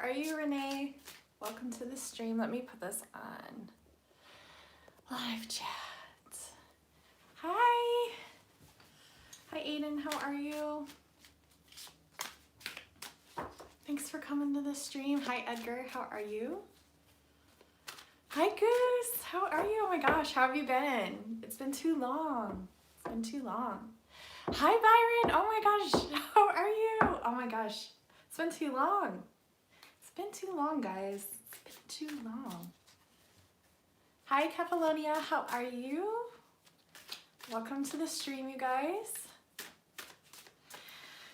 are you, Renee? Welcome to the stream. Let me put this on live chat. Hi. Hi, Aiden. How are you? Thanks for coming to the stream. Hi, Edgar. How are you? Hi, Goose. How are you? Oh my gosh, how have you been? It's been too long. It's been too long. Hi, Byron. Oh my gosh, how are you? Oh my gosh, it's been too long. It's been too long, guys. It's been too long. Hi, Kefalonia. How are you? Welcome to the stream, you guys.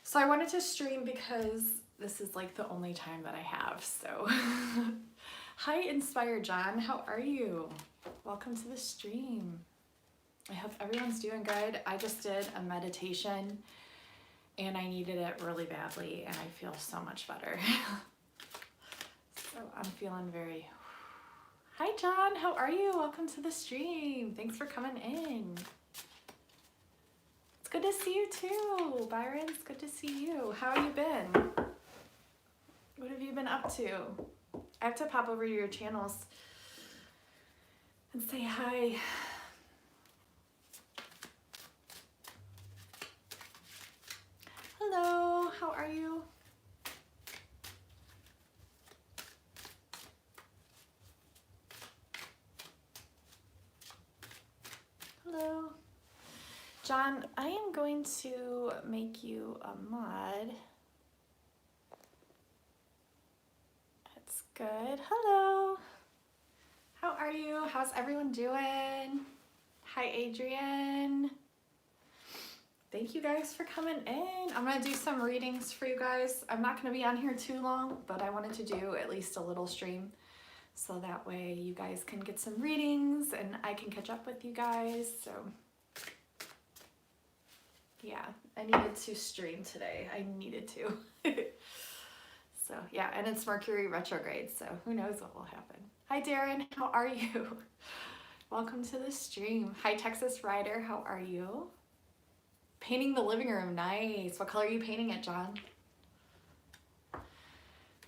So I wanted to stream because this is like the only time that I have, so. Hi, Inspired John. How are you? Welcome to the stream. I hope everyone's doing good. I just did a meditation and I needed it really badly and I feel so much better. So I'm feeling very... Hi, John. How are you? Welcome to the stream. Thanks for coming in. It's good to see you too, Byron. It's good to see you. How have you been? What have you been up to? I have to pop over to your channels and say hi. Hello, how are you? Hello. John, I am going to make you a mod. That's good. Hello. How are you? How's everyone doing? Hi, Adrienne. Thank you guys for coming in. I'm gonna do some readings for you guys. I'm not gonna be on here too long, but I wanted to do at least a little stream so that way you guys can get some readings and I can catch up with you guys. So yeah, I needed to stream today. I needed to. So yeah, and it's Mercury retrograde, so who knows what will happen. Hi, Darren. How are you? Welcome to the stream. Hi, Texas Rider. How are you? Painting the living room. Nice. What color are you painting it, John?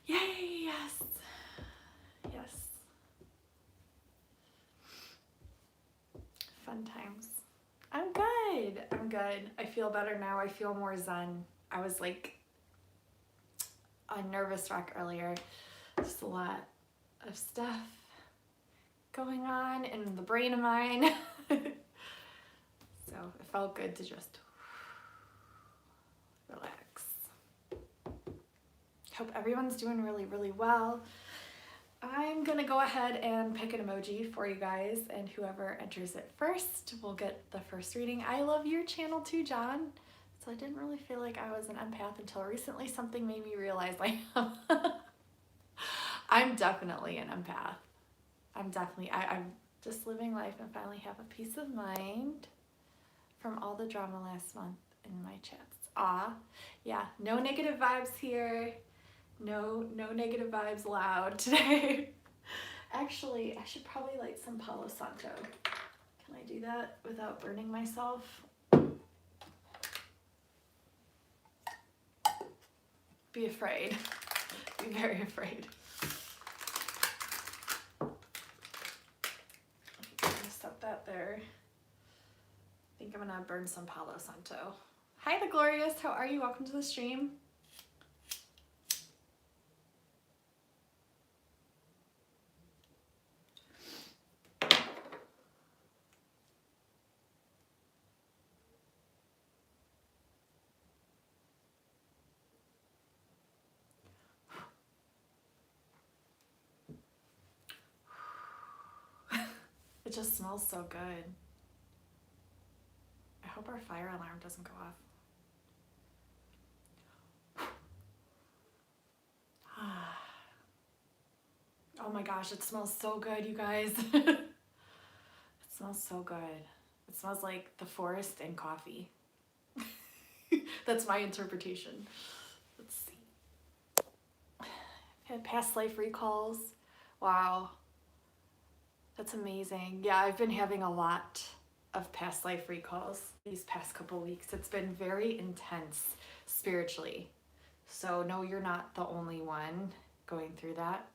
Yay, yes. Yes. Fun times. I'm good. I'm good. I feel better now. I feel more zen. I was like a nervous wreck earlier. Just a lot of stuff going on in the brain of mine. So it felt good to just relax. Hope everyone's doing really, really well. I'm gonna go ahead and pick an emoji for you guys, and whoever enters it first will get the first reading. I love your channel too, John. So I didn't really feel like I was an empath until recently. Something made me realize I am. I'm definitely an empath. I'm just living life and finally have a peace of mind from all the drama last month in my chats. Aw, yeah, no negative vibes here. No negative vibes allowed today. Actually, I should probably light some Palo Santo. Can I do that without burning myself? Be afraid. Be very afraid. I'm gonna set that there. I think I'm gonna burn some Palo Santo. Hi, the Glorious. How are you? Welcome to the stream. It just smells so good. I hope our fire alarm doesn't go off. Oh my gosh, it smells so good, you guys. It smells so good. It smells like the forest and coffee. That's my interpretation. Let's see. I've had past life recalls. Wow. That's amazing. Yeah, I've been having a lot of past life recalls these past couple weeks. It's been very intense spiritually. So no, you're not the only one. going through that.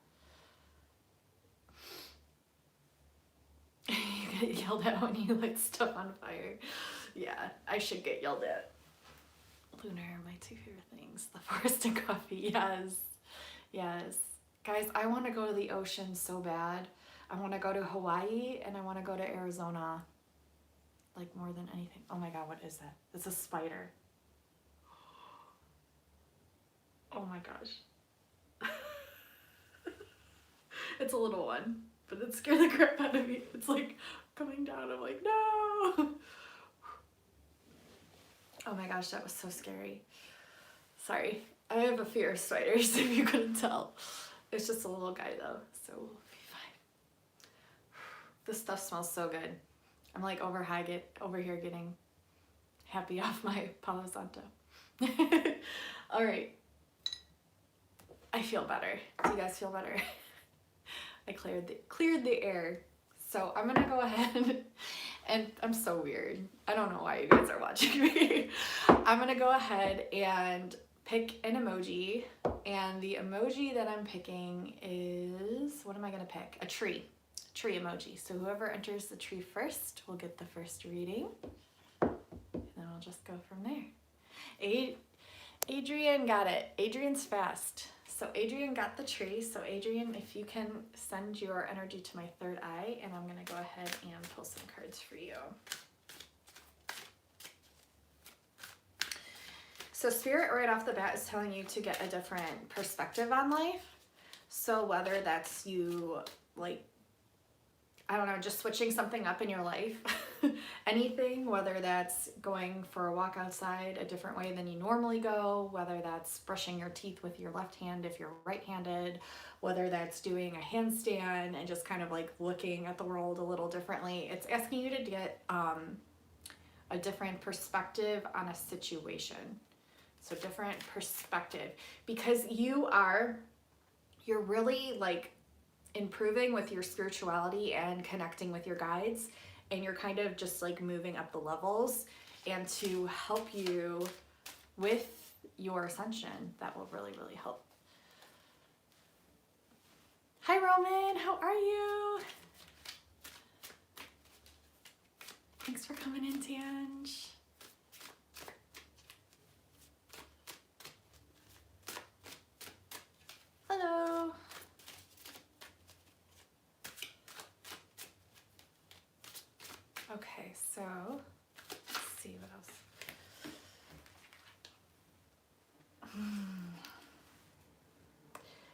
You get yelled at when you light stuff on fire. Yeah, I should get yelled at. Lunar, my two favorite things. The forest and coffee. Yes. Yes. Guys, I want to go to the ocean so bad. I want to go to Hawaii and I want to go to Arizona. Like more than anything. Oh my God, what is that? It's a spider. Oh my gosh. It's a little one, but it scared the crap out of me. It's like coming down. I'm like, no. Oh my gosh, that was so scary. Sorry. I have a fear of spiders, if you couldn't tell. It's just a little guy though, so we'll be fine. This stuff smells so good. I'm like over here getting happy off my Palo Santo. All right. I feel better. Do you guys feel better? I cleared the air. So I'm gonna go ahead and I'm so weird. I don't know why you guys are watching me. I'm gonna go ahead and pick an emoji, and the emoji that I'm picking is, what am I gonna pick? A tree emoji. So whoever enters the tree first will get the first reading, and then I'll just go from there. Adrienne got it. Adrienne's fast. So Adrienne got the tree. So Adrienne, if you can send your energy to my third eye, and I'm gonna go ahead and pull some cards for you. So Spirit right off the bat is telling you to get a different perspective on life. So whether that's you, like, I don't know, just switching something up in your life, anything, whether that's going for a walk outside a different way than you normally go, whether that's brushing your teeth with your left hand if you're right-handed, whether that's doing a handstand and just kind of like looking at the world a little differently. It's asking you to get a different perspective on a situation. So different perspective, because you're really like improving with your spirituality and connecting with your guides, and you're kind of just like moving up the levels, and to help you with your ascension, that will really, really help. Hi Roman, how are you? Thanks for coming in, Tangi. Hello. Okay, so let's see what else.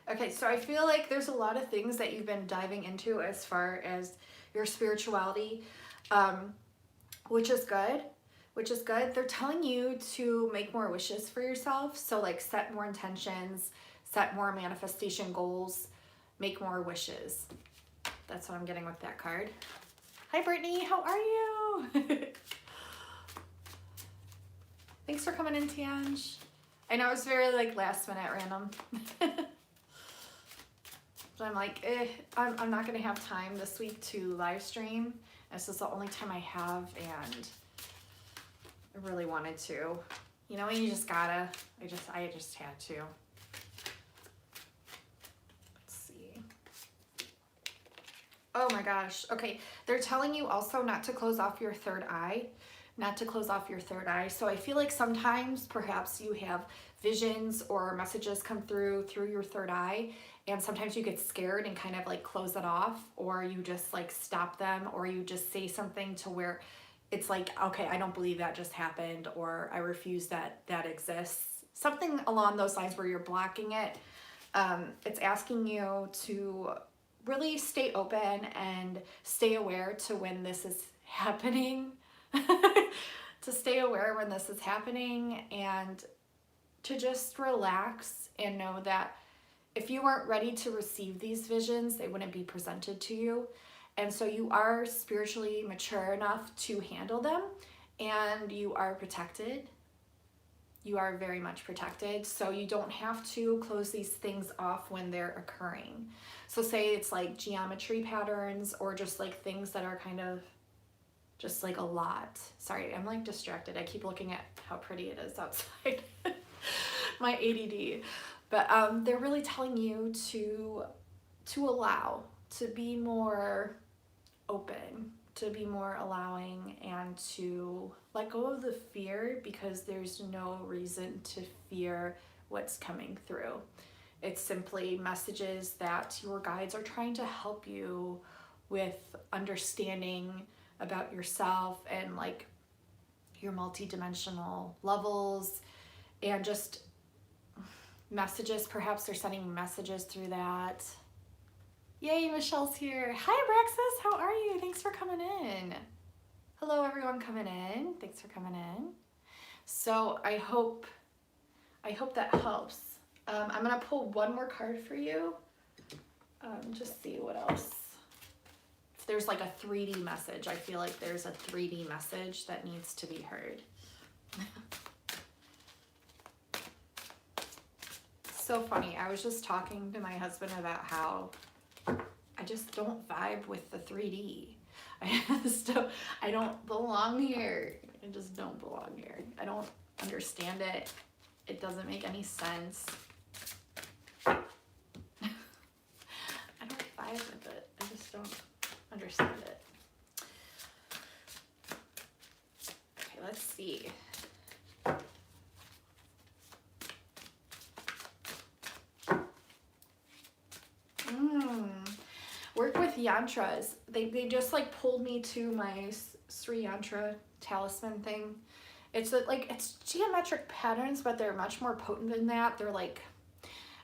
Okay, so I feel like there's a lot of things that you've been diving into as far as your spirituality, which is good. They're telling you to make more wishes for yourself. So like set more intentions, set more manifestation goals, make more wishes. That's what I'm getting with that card. Hi Brittany, how are you? Thanks for coming in, Tangi. I know it's very like last minute random. But I'm like, I'm not gonna have time this week to live stream. This is the only time I have, and I really wanted to. You know, you just gotta, I just had to. Oh my gosh. Okay. They're telling you also not to close off your third eye. So I feel like sometimes perhaps you have visions or messages come through your third eye, and sometimes you get scared and kind of like close it off, or you just like stop them, or you just say something to where it's like, okay, I don't believe that just happened, or I refuse that exists. Something along those lines where you're blocking it. It's asking you to really stay open and stay aware to when this is happening, to stay aware when this is happening, and to just relax and know that if you weren't ready to receive these visions, they wouldn't be presented to you. And so you are spiritually mature enough to handle them, and you are protected. You are very much protected, so you don't have to close these things off when they're occurring. So say it's like geometry patterns, or just like things that are kind of just like a lot. Sorry, I'm like distracted. I keep looking at how pretty it is outside. My ADD. But they're really telling you to allow, to be more open, to be more allowing, and to let go of the fear, because there's no reason to fear what's coming through. It's simply messages that your guides are trying to help you with understanding about yourself and like your multidimensional levels, and just messages. Perhaps they're sending messages through that. Yay, Michelle's here. Hi, Brexis. How are you? Thanks for coming in. Hello, everyone coming in. Thanks for coming in. So I hope that helps. I'm gonna pull one more card for you. Just see what else. If there's like a 3D message, I feel like there's a 3D message that needs to be heard. So funny. I was just talking to my husband about how I just don't vibe with the 3D. I don't belong here. I just don't belong here. I don't understand it. It doesn't make any sense. I don't vibe with it. I just don't understand it. Okay, let's see. Work with yantras. They just like pulled me to my Sri Yantra talisman thing. It's like, it's geometric patterns, but they're much more potent than that. They're like,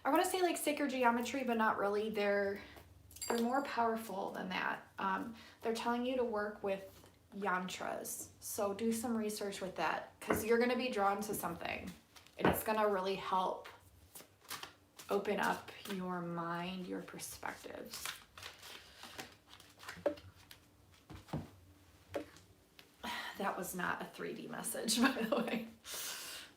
I want to say like sacred geometry, but not really. They're more powerful than that. They're telling you to work with yantras. So do some research with that, because you're going to be drawn to something, and it's going to really help open up your mind, your perspectives. That was not a 3D message, by the way.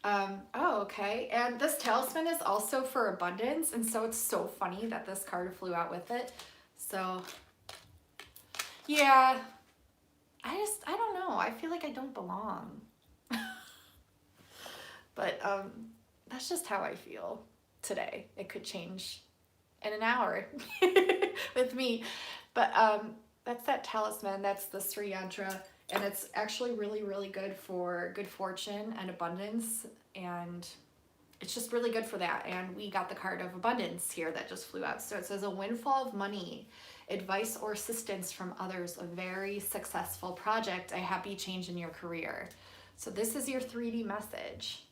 Oh, okay. And this talisman is also for abundance, and so it's so funny that this card flew out with it. So, yeah. I don't know. I feel like I don't belong. But that's just how I feel today. It could change in an hour with me. But that's that talisman. That's the Sri Yantra. And it's actually really, really good for good fortune and abundance. And it's just really good for that. And we got the card of abundance here that just flew out. So it says, a windfall of money, advice or assistance from others, a very successful project, a happy change in your career. So this is your 3D message.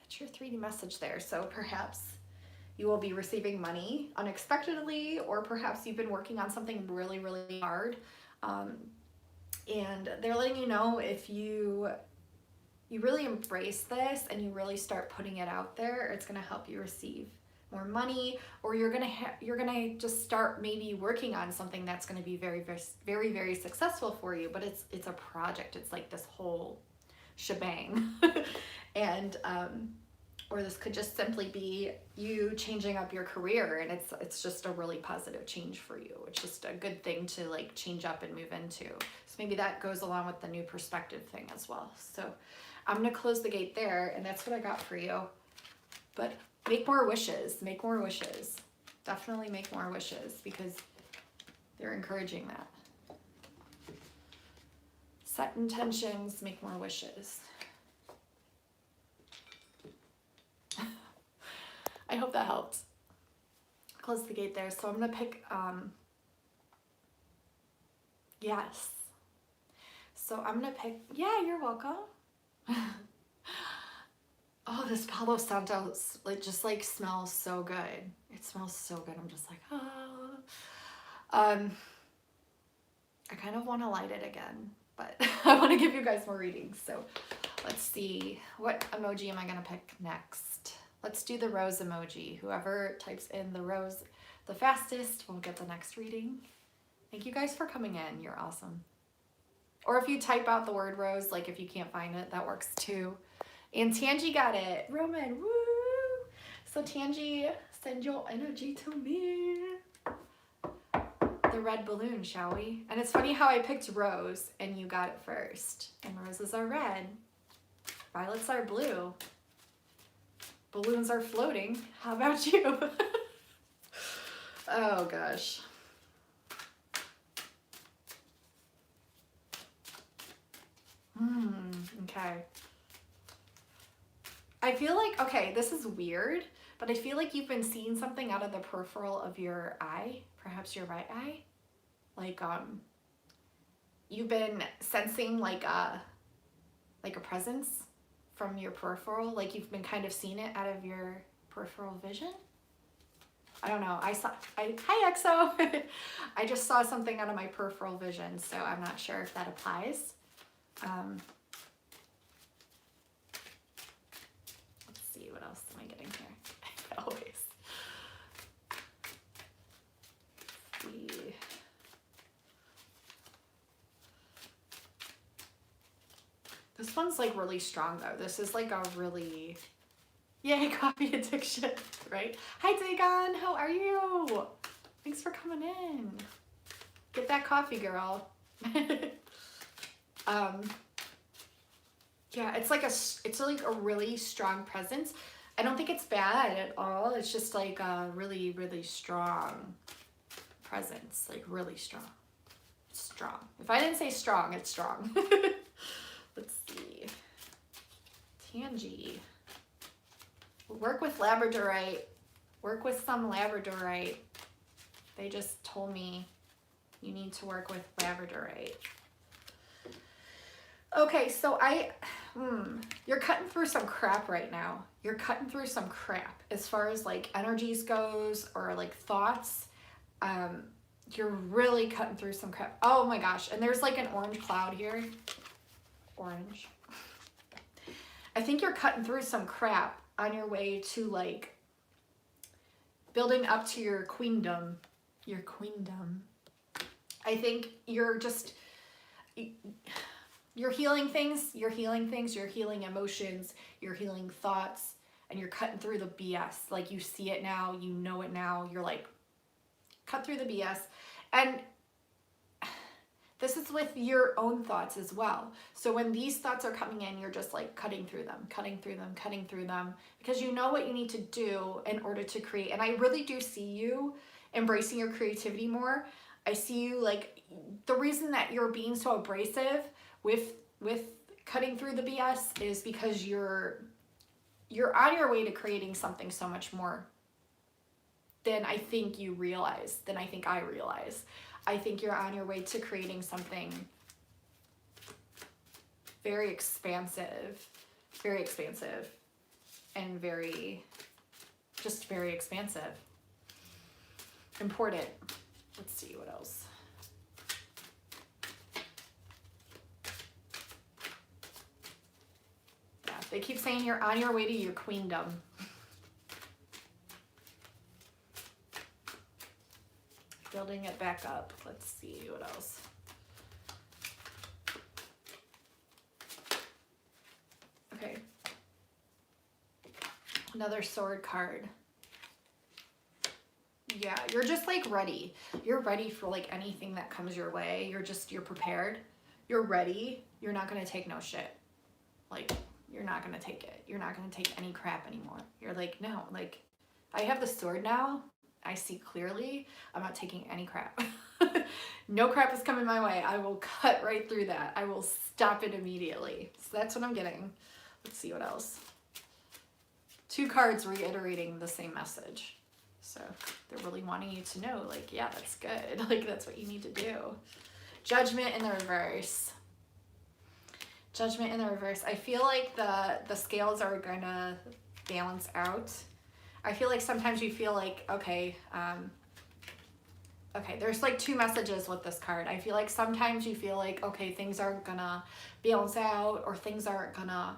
That's your 3D message there. So perhaps you will be receiving money unexpectedly, or perhaps you've been working on something really, really hard. And they're letting you know, if you really embrace this and you really start putting it out there, it's going to help you receive more money, or you're going to just start maybe working on something that's going to be very, very, very, very successful for you. But it's a project. It's like this whole shebang. And or this could just simply be you changing up your career, and it's just a really positive change for you. It's just a good thing to like change up and move into. So maybe that goes along with the new perspective thing as well. So I'm gonna close the gate there, and that's what I got for you. But make more wishes, make more wishes. Definitely make more wishes, because they're encouraging that. Set intentions, make more wishes. I hope that helps. Close the gate there. So I'm going to pick, yes. So I'm going to pick, yeah, you're welcome. Oh, this Palo Santo, like, just like smells so good. It smells so good. I'm just like, oh. I kind of want to light it again, but I want to give you guys more readings. So let's see, what emoji am I going to pick next? Let's do the rose emoji. Whoever types in the rose the fastest will get the next reading. Thank you guys for coming in. You're awesome. Or if you type out the word rose, like if you can't find it, that works too. And Tangi got it. Roman, woo! So Tangi, send your energy to me. The red balloon, shall we? And it's funny how I picked rose and you got it first. And roses are red. Violets are blue. balloons are floating. How about you? Oh gosh. Okay. I feel like, okay, this is weird, but I feel like you've been seeing something out of the peripheral of your eye, perhaps your right eye. Like, you've been sensing like a presence from your peripheral, like you've been kind of seeing it out of your peripheral vision. I don't know. Hi EXO. I just saw something out of my peripheral vision, so I'm not sure if that applies. Let's see, what else am I getting here? Always. Let's see. This one's like really strong though. This is like a really, yay, coffee addiction, right? Hi Dagon, how are you? Thanks for coming in. Get that coffee, girl. Yeah, it's like a really strong presence. I don't think it's bad at all. It's just like a really, really strong presence, like really strong. Strong. If I didn't say strong, it's strong. Let's see. Tangi. Work with labradorite. Work with some labradorite. They just told me you need to work with labradorite. Okay, so you're cutting through some crap right now. You're cutting through some crap as far as like energies goes or like thoughts. You're really cutting through some crap. Oh my gosh, and there's like an orange cloud here. Orange. I think you're cutting through some crap on your way to like building up to your queendom. Your queendom. I think you're healing things, you're healing emotions, you're healing thoughts, and you're cutting through the BS. Like you see it now, you know it now, you're like, cut through the BS. And this is with your own thoughts as well. So when these thoughts are coming in, you're just like cutting through them, because you know what you need to do in order to create. And I really do see you embracing your creativity more. I see you like, the reason that you're being so abrasive with cutting through the BS is because you're on your way to creating something so much more than I think you realize, than I think I realize. I think you're on your way to creating something very expansive, and very expansive. Important. Let's see what else. Yeah, they keep saying you're on your way to your queendom. Building it back up. Let's see what else. Okay. Another sword card. Yeah, you're just like ready. You're ready for like anything that comes your way. You're prepared. You're ready. You're not going to take no shit. Like, you're not going to take it. You're not going to take any crap anymore. You're like, no, like, I have the sword now. I see clearly. I'm not taking any crap. No crap is coming my way. I will cut right through that. I will stop it immediately. So that's what I'm getting. Let's see what else. 2 cards reiterating the same message. So they're really wanting you to know, like, yeah, that's good. Like, that's what you need to do. Judgment in the reverse. Judgment in the reverse. I feel like the scales are gonna balance out. I feel like sometimes you feel like, okay, there's like 2 messages with this card. I feel like sometimes you feel like, okay, things aren't gonna balance out, or things aren't gonna,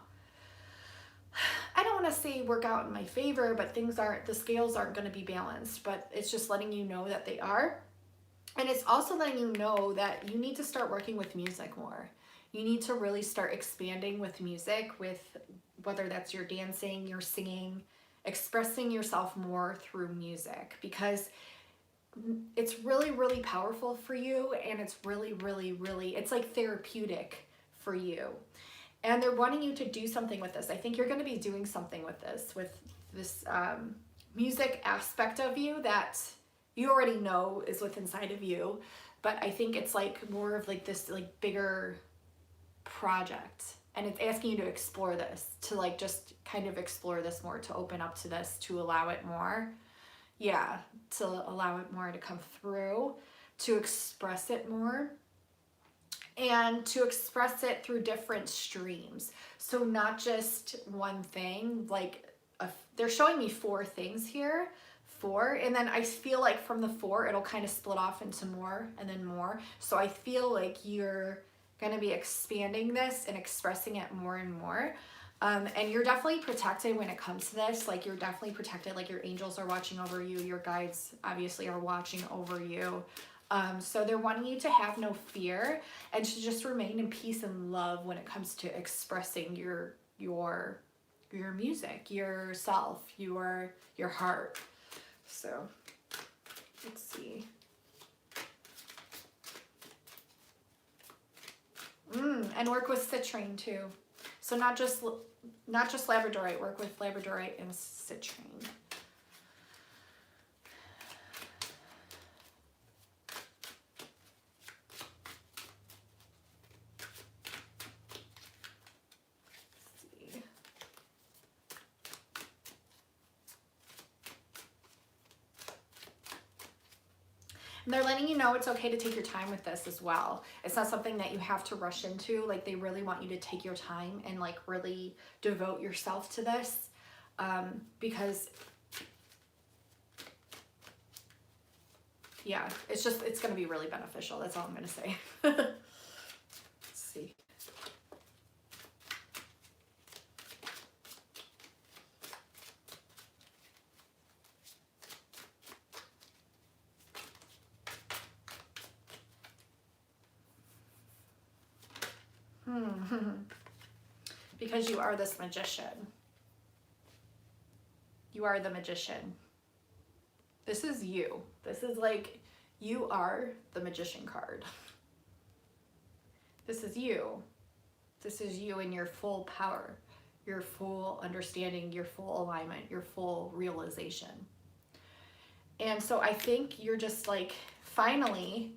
I don't want to say work out in my favor, but the scales aren't gonna be balanced, but it's just letting you know that they are. And it's also letting you know that you need to start working with music more. You need to really start expanding with music, with whether that's your dancing, your singing, expressing yourself more through music, because it's really, really powerful for you, and it's really, really, really, it's like therapeutic for you. And they're wanting you to do something with this. I think you're going to be doing something with this this music aspect of you that you already know is what's inside of you, but I think it's like more of like this like bigger project, and it's asking you to explore this, to like just kind of explore this more, to open up to this, to allow it more. Yeah, to allow it more to come through, to express it more, and to express it through different streams. So not just one thing, like they're showing me 4 things here, 4, and then I feel like from the 4 it'll kind of split off into more and then more. So I feel like you're going to be expanding this and expressing it more and more. And you're definitely protected when it comes to this. Like you're definitely protected, like your angels are watching over you, your guides obviously are watching over you. So they're wanting you to have no fear and to just remain in peace and love when it comes to expressing your music, yourself, your heart. So let's see. And work with citrine too. So not just labradorite, work with labradorite and citrine. And they're letting you know it's okay to take your time with this as well. It's not something that you have to rush into. Like they really want you to take your time and like really devote yourself to this, because yeah, it's going to be really beneficial. That's all I'm going to say. Let's see. Because you are this magician. You are the magician. This is you. This is like, you are the magician card. This is you. This is you in your full power, your full understanding, your full alignment, your full realization. And so I think you're just like, finally,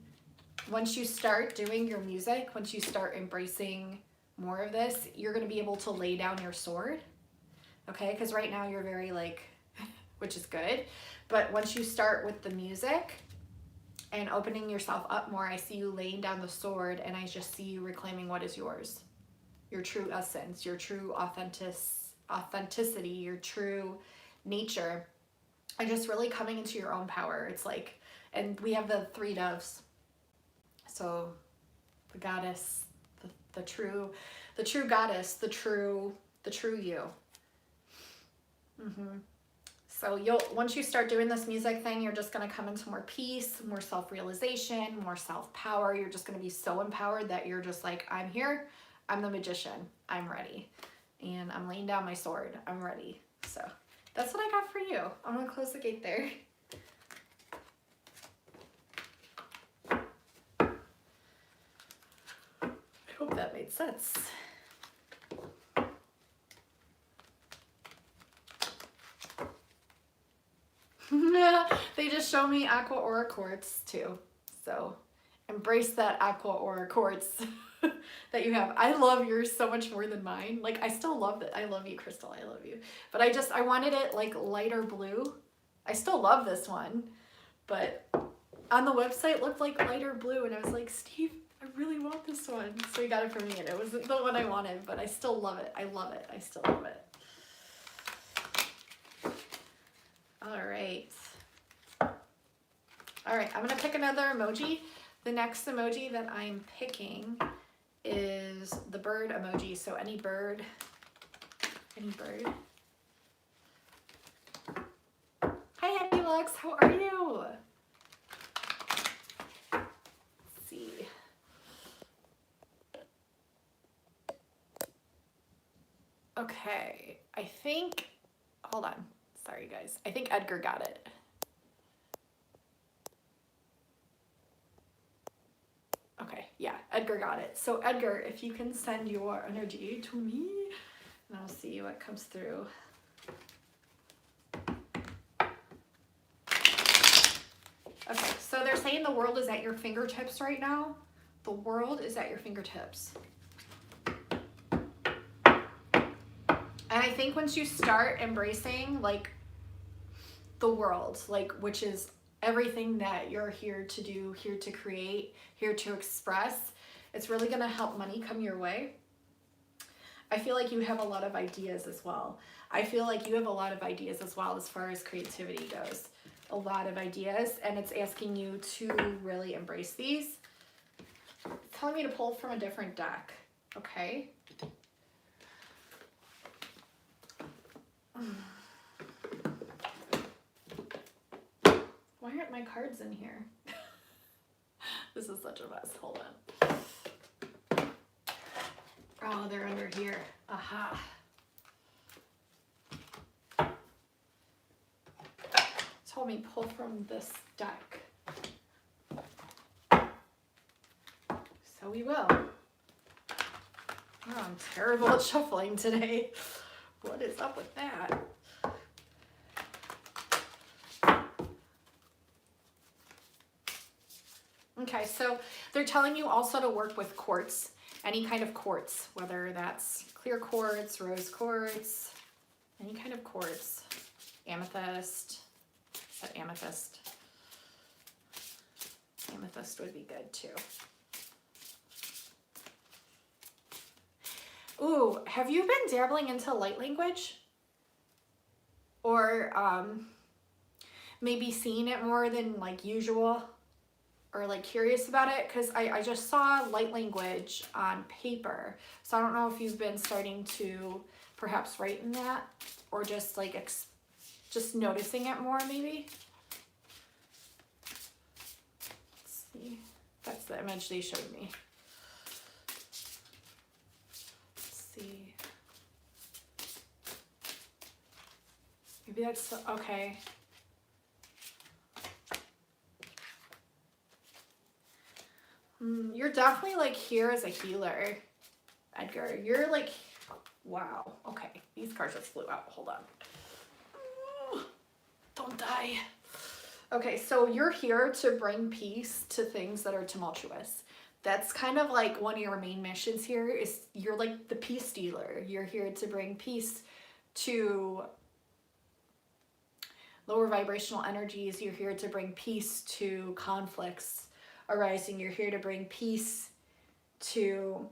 once you start doing your music, once you start embracing more of this, you're going to be able to lay down your sword. Okay? Because right now you're very like, which is good. But once you start with the music and opening yourself up more, I see you laying down the sword, and I just see you reclaiming what is yours. Your true essence, your true authenticity, your true nature, and just really coming into your own power. It's like, and we have the 3 doves. So the goddess, the true goddess, the true you. So once you start doing this music thing, you're just going to come into more peace, more self-realization, more self-power. You're just going to be so empowered that you're just like, I'm here, I'm the magician, I'm ready, and I'm laying down my sword, I'm ready. So that's what I got for you. I'm going to close the gate there. I hope that made sense. They just show me aqua aura quartz too. So embrace that aqua aura quartz that you have. I love yours so much more than mine. Like I still love it. I love you, Crystal. I love you. But I wanted it like lighter blue. I still love this one, but on the website it looked like lighter blue, and I was like, Steve, I really want this one. So he got it for me, and it wasn't the one I wanted, but I still love it. I love it. I still love it. All right. All right, I'm gonna pick another emoji. The next emoji that I'm picking is the bird emoji. So any bird. Hi, Happy Lux, how are you? Let's see. Okay, I think, hold on. Sorry, guys. I think Edgar got it. Okay, yeah, Edgar got it. So Edgar, if you can send your energy to me, and I'll see what comes through. So they're saying the world is at your fingertips right now. The world is at your fingertips. And I think once you start embracing like the world, like which is everything that you're here to do, here to create, here to express, it's really going to help money come your way. I feel like you have a lot of ideas as well. I feel like you have a lot of ideas as well as far as creativity goes. A lot of ideas, and it's asking you to really embrace these. It's telling me to pull from a different deck, okay? Why aren't my cards in here? This is such a mess. Hold on. Oh, they're under here. Aha. Told me pull from this deck. So we will. Oh, I'm terrible at shuffling today. What is up with that? Okay, so they're telling you also to work with quartz, any kind of quartz, whether that's clear quartz, rose quartz, any kind of quartz, amethyst. That amethyst. Amethyst would be good too. Ooh, have you been dabbling into light language? Or maybe seeing it more than like usual? Or like curious about it? Because I just saw light language on paper. So I don't know if you've been starting to perhaps write in that, or just like just noticing it more maybe. Let's see. That's the image they showed me. Let's see. Maybe that's, okay. You're definitely like here as a healer, Edgar. You're like, wow. Okay, these cards just flew out. Hold on. Don't die. Okay, so you're here to bring peace to things that are tumultuous. That's kind of like one of your main missions here is you're like the peace dealer. You're here to bring peace to lower vibrational energies. You're here to bring peace to conflicts arising. You're here to bring peace to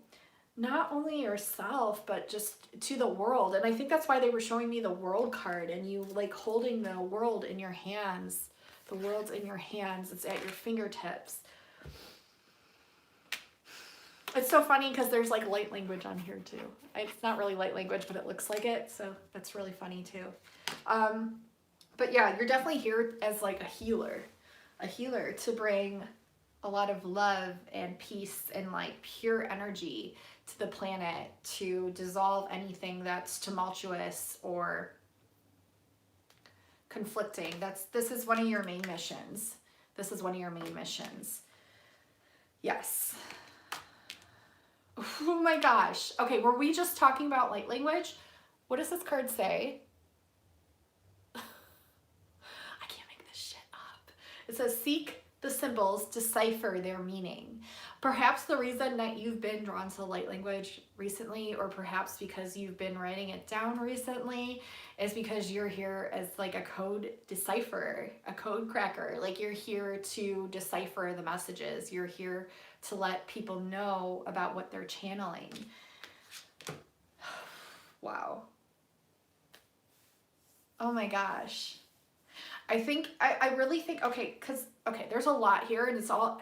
not only yourself, but just to the world. And I think that's why they were showing me the world card and you like holding the world in your hands. The world's in your hands. It's at your fingertips. It's so funny because there's like light language on here too. It's not really light language, but it looks like it. So that's really funny too. But yeah, you're definitely here as like a healer to bring a lot of love and peace and like pure energy to the planet, to dissolve anything that's tumultuous or conflicting. This is one of your main missions. This is one of your main missions. Yes. Oh my gosh. Okay, were we just talking about light language? What does this card say? I can't make this shit up. It says, seek the symbols, decipher their meaning. Perhaps the reason that you've been drawn to light language recently, or perhaps because you've been writing it down recently, is because you're here as like a code decipherer, a code cracker. Like you're here to decipher the messages. You're here to let people know about what they're channeling. Wow. Oh my gosh. I really think, okay, there's a lot here and it's all,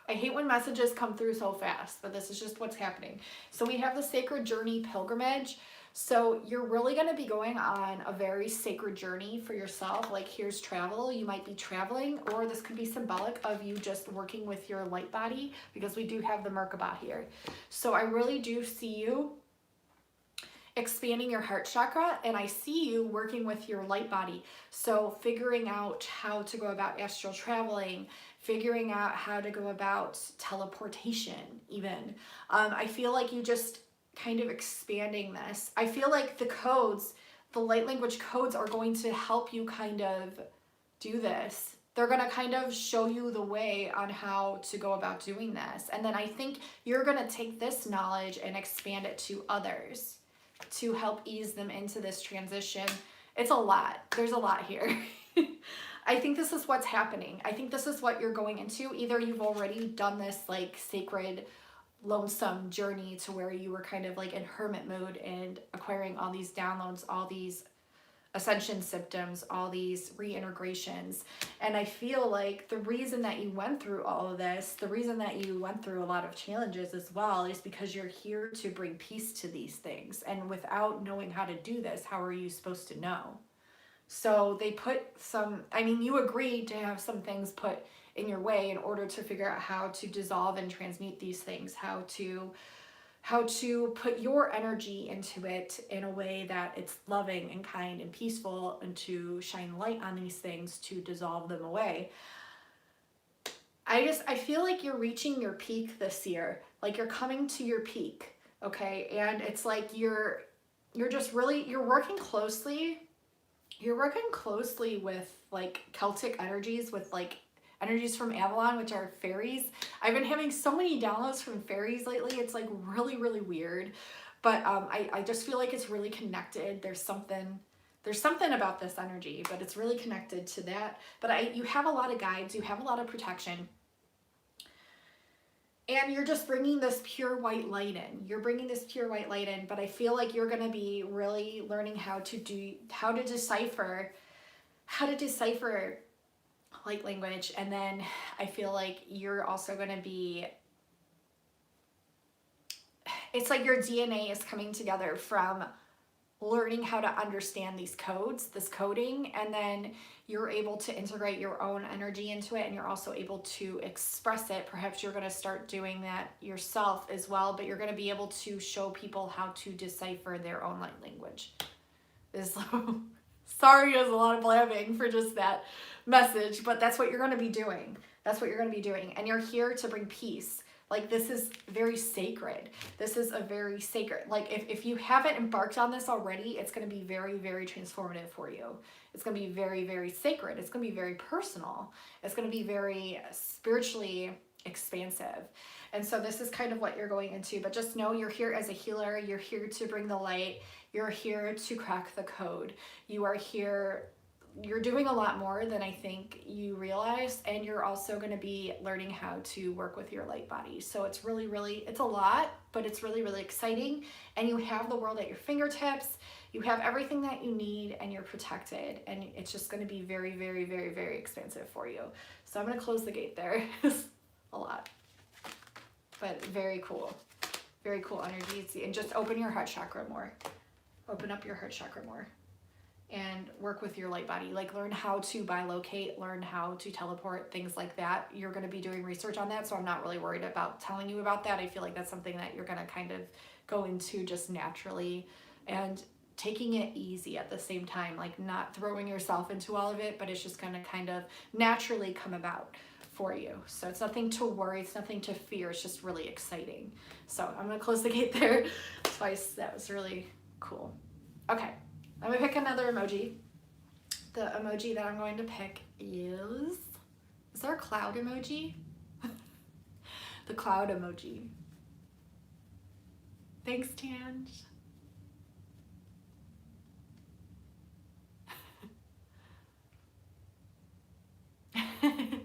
I hate when messages come through so fast, but this is just what's happening. So we have the Sacred Journey Pilgrimage. So you're really going to be going on a very sacred journey for yourself. Like here's travel. You might be traveling, or this could be symbolic of you just working with your light body, because we do have the Merkaba here. So I really do see you expanding your heart chakra, and I see you working with your light body. So figuring out how to go about astral traveling, figuring out how to go about teleportation even. I feel like you just kind of expanding this. I feel like the codes, the light language codes are going to help you kind of do this they're going to kind of show you the way on how to go about doing this. And then I think you're going to take this knowledge and expand it to others to help ease them into this transition. It's a lot. There's a lot here. I think this is what's happening. I think this is what you're going into. Either you've already done this like sacred, lonesome journey to where you were kind of like in hermit mode and acquiring all these downloads, all these ascension symptoms, all these reintegrations. And I feel like the reason that you went through all of this, the reason that you went through a lot of challenges as well, is because you're here to bring peace to these things. And without knowing how to do this, how are you supposed to know? So they put some, I mean, you agreed to have some things put in your way in order to figure out how to dissolve and transmute these things, how to put your energy into it in a way that it's loving and kind and peaceful, and to shine light on these things to dissolve them away. I feel like you're reaching your peak this year. Like you're coming to your peak, okay? And it's like you're just really, you're working closely with like Celtic energies, with like energies from Avalon, which are fairies. I've been having so many downloads from fairies lately. It's like really, really weird. But I just feel like it's really connected. There's something about this energy, but it's really connected to that. But you have a lot of guides, you have a lot of protection. And you're just bringing this pure white light in. You're bringing this pure white light in, but I feel like you're going to be really learning how to decipher light language. And then I feel like you're also going to be, it's like your DNA is coming together from learning how to understand these codes, this coding, and then you're able to integrate your own energy into it, and you're also able to express it. Perhaps you're going to start doing that yourself as well, but you're going to be able to show people how to decipher their own light language. Sorry, there's a lot of blabbing for just that message, but that's what you're going to be doing. That's what you're going to be doing. And you're here to bring peace. Like, this is very sacred. This is a very sacred, like if you haven't embarked on this already, it's going to be very, very transformative for you. It's going to be very, very sacred. It's going to be very personal. It's going to be very spiritually expansive. And so this is kind of what you're going into, but just know you're here as a healer. You're here to bring the light. You're here to crack the code. You are here. You're doing a lot more than I think you realize, and you're also going to be learning how to work with your light body. So it's really, really, it's a lot, but it's really, really exciting, and you have the world at your fingertips. You have everything that you need, and you're protected, and it's just going to be very, very, very, very expansive for you. So I'm going to close the gate there. A lot, but very cool energies. And just open your heart chakra more. Open up your heart chakra more. And work with your light body. Like, learn how to bilocate, learn how to teleport, things like that. You're going to be doing research on that, so I'm not really worried about telling you about that. I feel like that's something that you're going to kind of go into just naturally, and taking it easy at the same time, like not throwing yourself into all of it, but it's just going to kind of naturally come about for you. So it's nothing to worry, it's nothing to fear, it's just really exciting. So I'm going to close the gate there twice. That was really cool. Okay. I'm going to pick another emoji. The emoji that I'm going to pick is there a cloud emoji? The cloud emoji. Thanks, Tangi.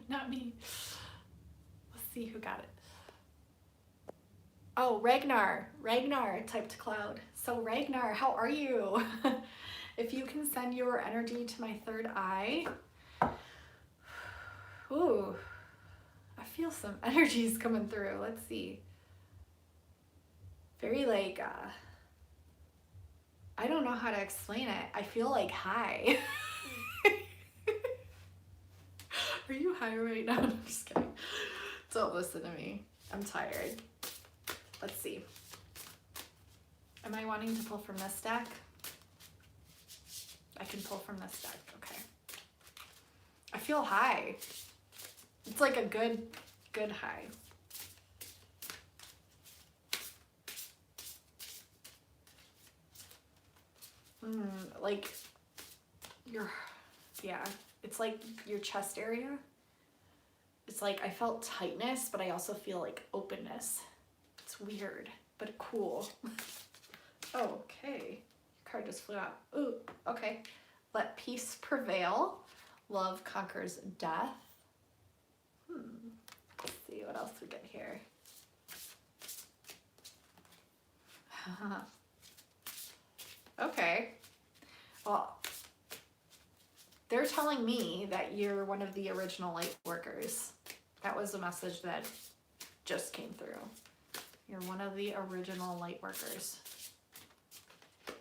Not me. Let's see who got it. Oh, Ragnar. Ragnar typed cloud. So Ragnar, how are you? If you can send your energy to my third eye. Ooh, I feel some energies coming through. Let's see. Very like, I don't know how to explain it. I feel like high. Are you high right now? I'm just kidding. Don't listen to me. I'm tired. Let's see. Am I wanting to pull from this deck? I can pull from this deck. Okay. I feel high. It's like a good high. Like yeah. it's like your chest area. It's like I felt tightness, but I also feel like openness. It's weird, but cool. Oh, okay. Your card just flew out. Ooh, okay. Let peace prevail. Love conquers death. Let's see what else we get here. Okay. Well, they're telling me that you're one of the original light workers. That was the message that just came through. You're one of the original light workers. Let's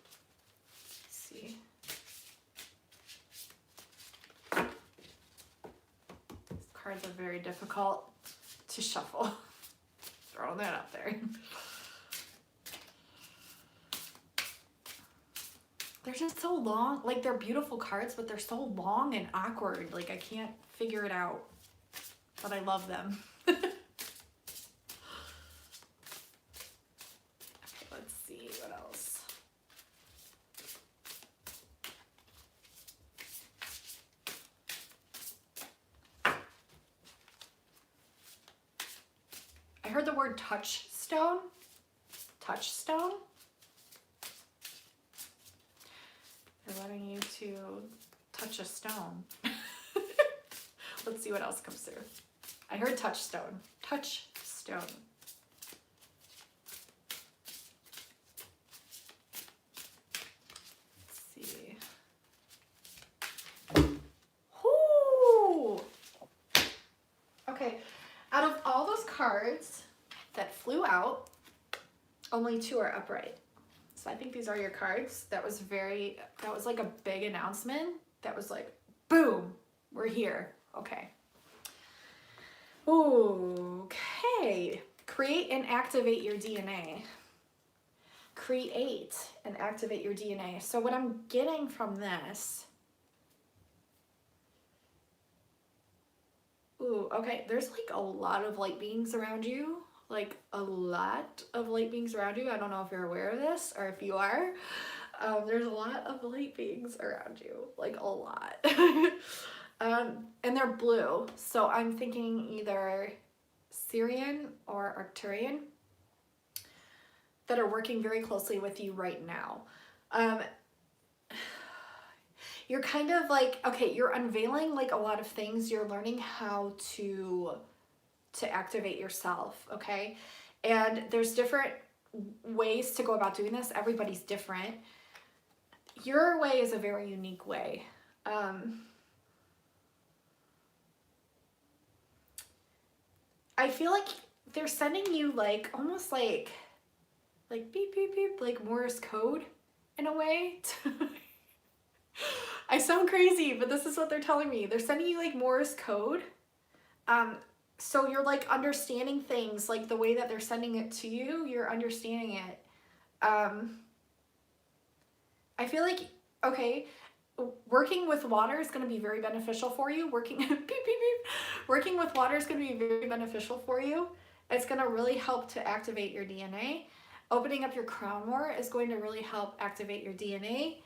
see. These cards are very difficult to shuffle. Throwing that out there. They're just so long. Like, they're beautiful cards, but they're so long and awkward. Like, I can't figure it out. But I love them. Okay, let's see what else. I heard the word touchstone. Touchstone? They're wanting you to touch a stone. Let's see what else comes through. I heard touchstone. Touchstone. Let's see. Whoo! Okay, out of all those cards that flew out, only 2 are upright. So I think these are your cards. That was like a big announcement. That was like, boom, we're here. Okay. Okay. Create and activate your DNA. Create and activate your DNA. So what I'm getting from this. Ooh, okay. There's like a lot of light beings around you. Like a lot of light beings around you. I don't know if you're aware of this or if you are. There's a lot of light beings around you. Like a lot. And they're blue. So I'm thinking either Syrian or Arcturian that are working very closely with you right now. You're kind of like, okay, you're unveiling like a lot of things. You're learning how to activate yourself, okay? And there's different ways to go about doing this. Everybody's different. Your way is a very unique way. I feel like they're sending you like almost like beep beep beep, like Morse code in a way. I sound crazy, but this is what they're telling me. They're sending you like Morse code. So you're like understanding things like the way that they're sending it to you, you're understanding it. I feel like, okay, working with water is going to be very beneficial for you. Working beep, beep, beep. Working with water is going to be very beneficial for you. It's going to really help to activate your DNA. Opening up your crown more is going to really help activate your DNA.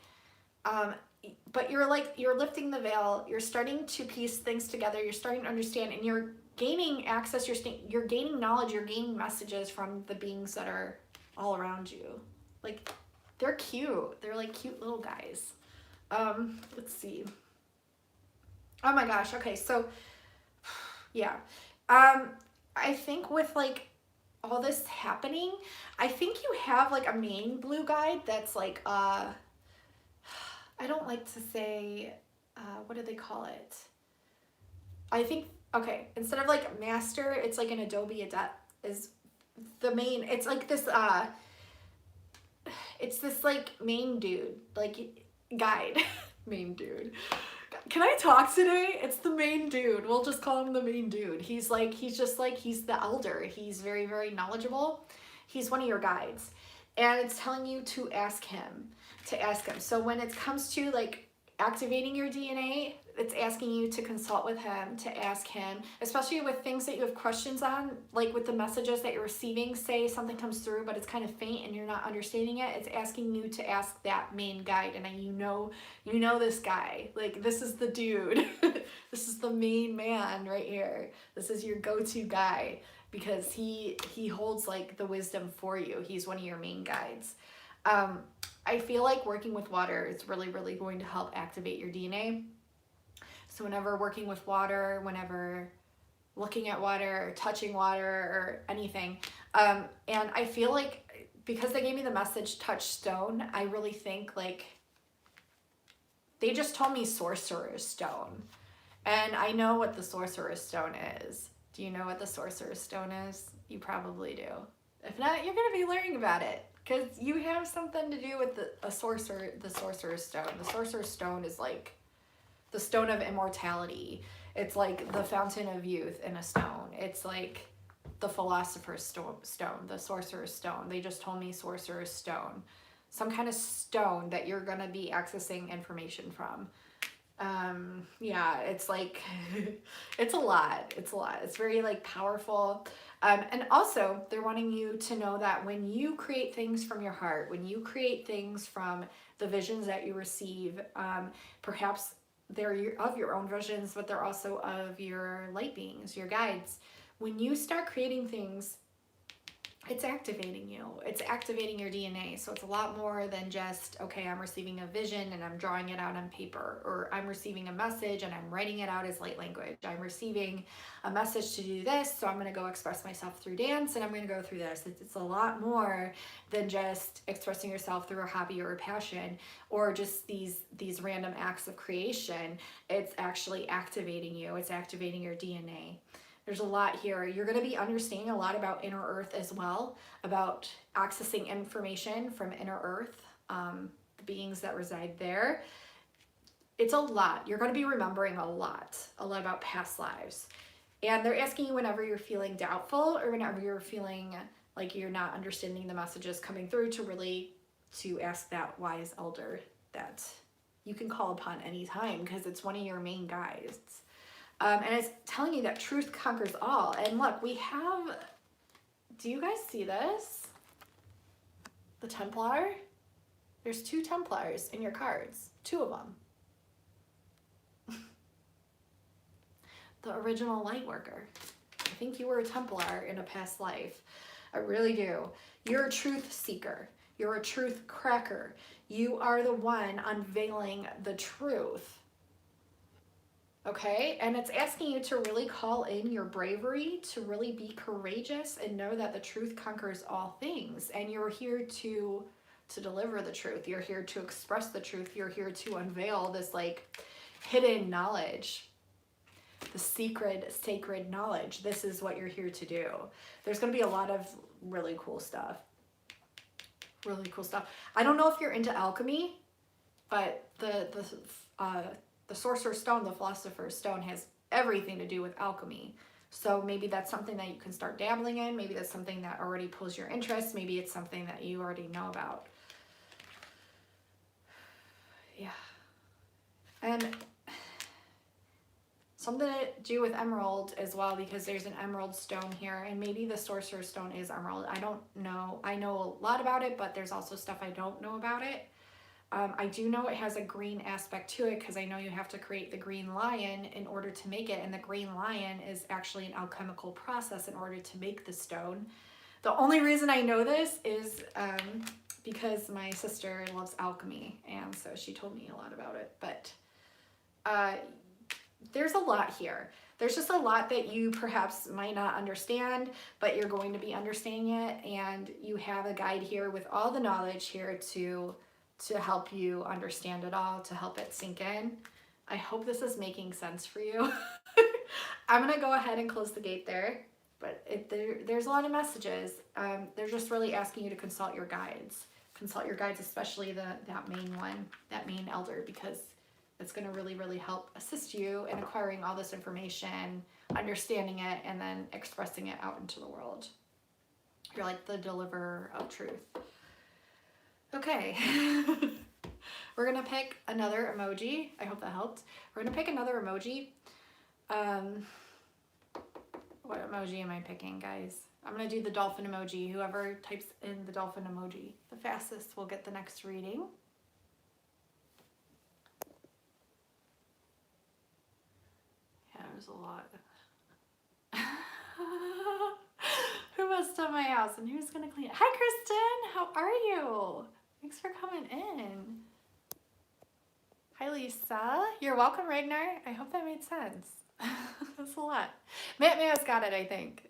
But you're lifting the veil. You're starting to piece things together. You're starting to understand, and you're gaining access. You're gaining knowledge. You're gaining messages from the beings that are all around you. Like, they're cute. They're like cute little guys. Let's see. Oh my gosh. Okay. So yeah. I think with like all this happening, I think you have like a main blue guide that's like, I don't like to say, what do they call it? I think, okay, instead of like master, it's like an Adobe Adept is the main, it's like this, it's this like main dude, like guide, main dude. Can I talk today? It's the main dude. We'll just call him the main dude. He's the elder. He's very, very knowledgeable. He's one of your guides. And it's telling you to ask him. So when it comes to like activating your DNA, it's asking you to consult with him, to ask him, especially with things that you have questions on, like with the messages that you're receiving. Say something comes through, but it's kind of faint and you're not understanding it. It's asking you to ask that main guide. And you know this guy, like this is the dude. This is the main man right here. This is your go-to guy because he holds like the wisdom for you. He's one of your main guides. I feel like working with water is really, really going to help activate your DNA. So whenever working with water, whenever looking at water or touching water or anything, and I feel like because they gave me the message touchstone, I really think like they just told me sorcerer's stone. And I know what the sorcerer's stone is. Do you know what the sorcerer's stone is? You probably do. If not, you're going to be learning about it because you have something to do with the sorcerer's stone. The sorcerer's stone is like the stone of immortality. It's like the fountain of youth in a stone. It's like the philosopher's stone, the sorcerer's stone. They just told me sorcerer's stone. Some kind of stone that you're going to be accessing information from. Yeah, it's like, it's a lot. It's very like powerful. And also they're wanting you to know that when you create things from your heart, when you create things from the visions that you receive, perhaps they're of your own visions, but they're also of your light beings, your guides. When you start creating things, it's activating you. It's activating your DNA. So it's a lot more than just, okay, I'm receiving a vision and I'm drawing it out on paper, or I'm receiving a message and I'm writing it out as light language. I'm receiving a message to do this, so I'm going to go express myself through dance and I'm going to go through this. It's a lot more than just expressing yourself through a hobby or a passion or just these random acts of creation. It's actually activating you. It's activating your DNA. There's a lot here. You're going to be understanding a lot about inner earth as well, about accessing information from inner earth, the beings that reside there. It's a lot. You're going to be remembering a lot about past lives. And they're asking you whenever you're feeling doubtful or whenever you're feeling like you're not understanding the messages coming through to ask that wise elder that you can call upon anytime because it's one of your main guides. And it's telling you that truth conquers all. And look, we have, do you guys see this? The Templar? There's 2 Templars in your cards, 2 of them. The original light worker. I think you were a Templar in a past life. I really do. You're a truth seeker. You're a truth cracker. You are the one unveiling the truth. Okay, and it's asking you to really call in your bravery, to really be courageous and know that the truth conquers all things. And you're here to deliver the truth. You're here to express the truth. You're here to unveil this like hidden knowledge, the sacred knowledge. This is what you're here to do. There's going to be a lot of really cool stuff. Really cool stuff. I don't know if you're into alchemy, but the Sorcerer's Stone, the Philosopher's Stone, has everything to do with alchemy. So maybe that's something that you can start dabbling in. Maybe that's something that already pulls your interest. Maybe it's something that you already know about. Yeah. And something to do with emerald as well, because there's an emerald stone here, and maybe the Sorcerer's Stone is emerald. I don't know. I know a lot about it, but there's also stuff I don't know about it. I do know it has a green aspect to it because I know you have to create the green lion in order to make it, and the green lion is actually an alchemical process in order to make the stone. The only reason I know this is because my sister loves alchemy, and so she told me a lot about it. But there's a lot here. There's just a lot that you perhaps might not understand, but you're going to be understanding it, and you have a guide here with all the knowledge here to help you understand it all, to help it sink in. I hope this is making sense for you. I'm gonna go ahead and close the gate there, but there's a lot of messages. They're just really asking you to consult your guides. Consult your guides, especially that main one, that main elder, because it's gonna really, really help assist you in acquiring all this information, understanding it, and then expressing it out into the world. You're like the deliverer of truth. Okay. We're gonna pick another emoji. I hope that helped. We're gonna pick another emoji. What emoji am I picking, guys? I'm gonna do the dolphin emoji. Whoever types in the dolphin emoji the fastest will get the next reading. Yeah, there's a lot. Who messed up my house and who's gonna clean it? Hi, Kristen. How are you? Thanks for coming in. Hi, Lisa. You're welcome, Ragnar. I hope that made sense. That's a lot. Matt Maz got it, I think.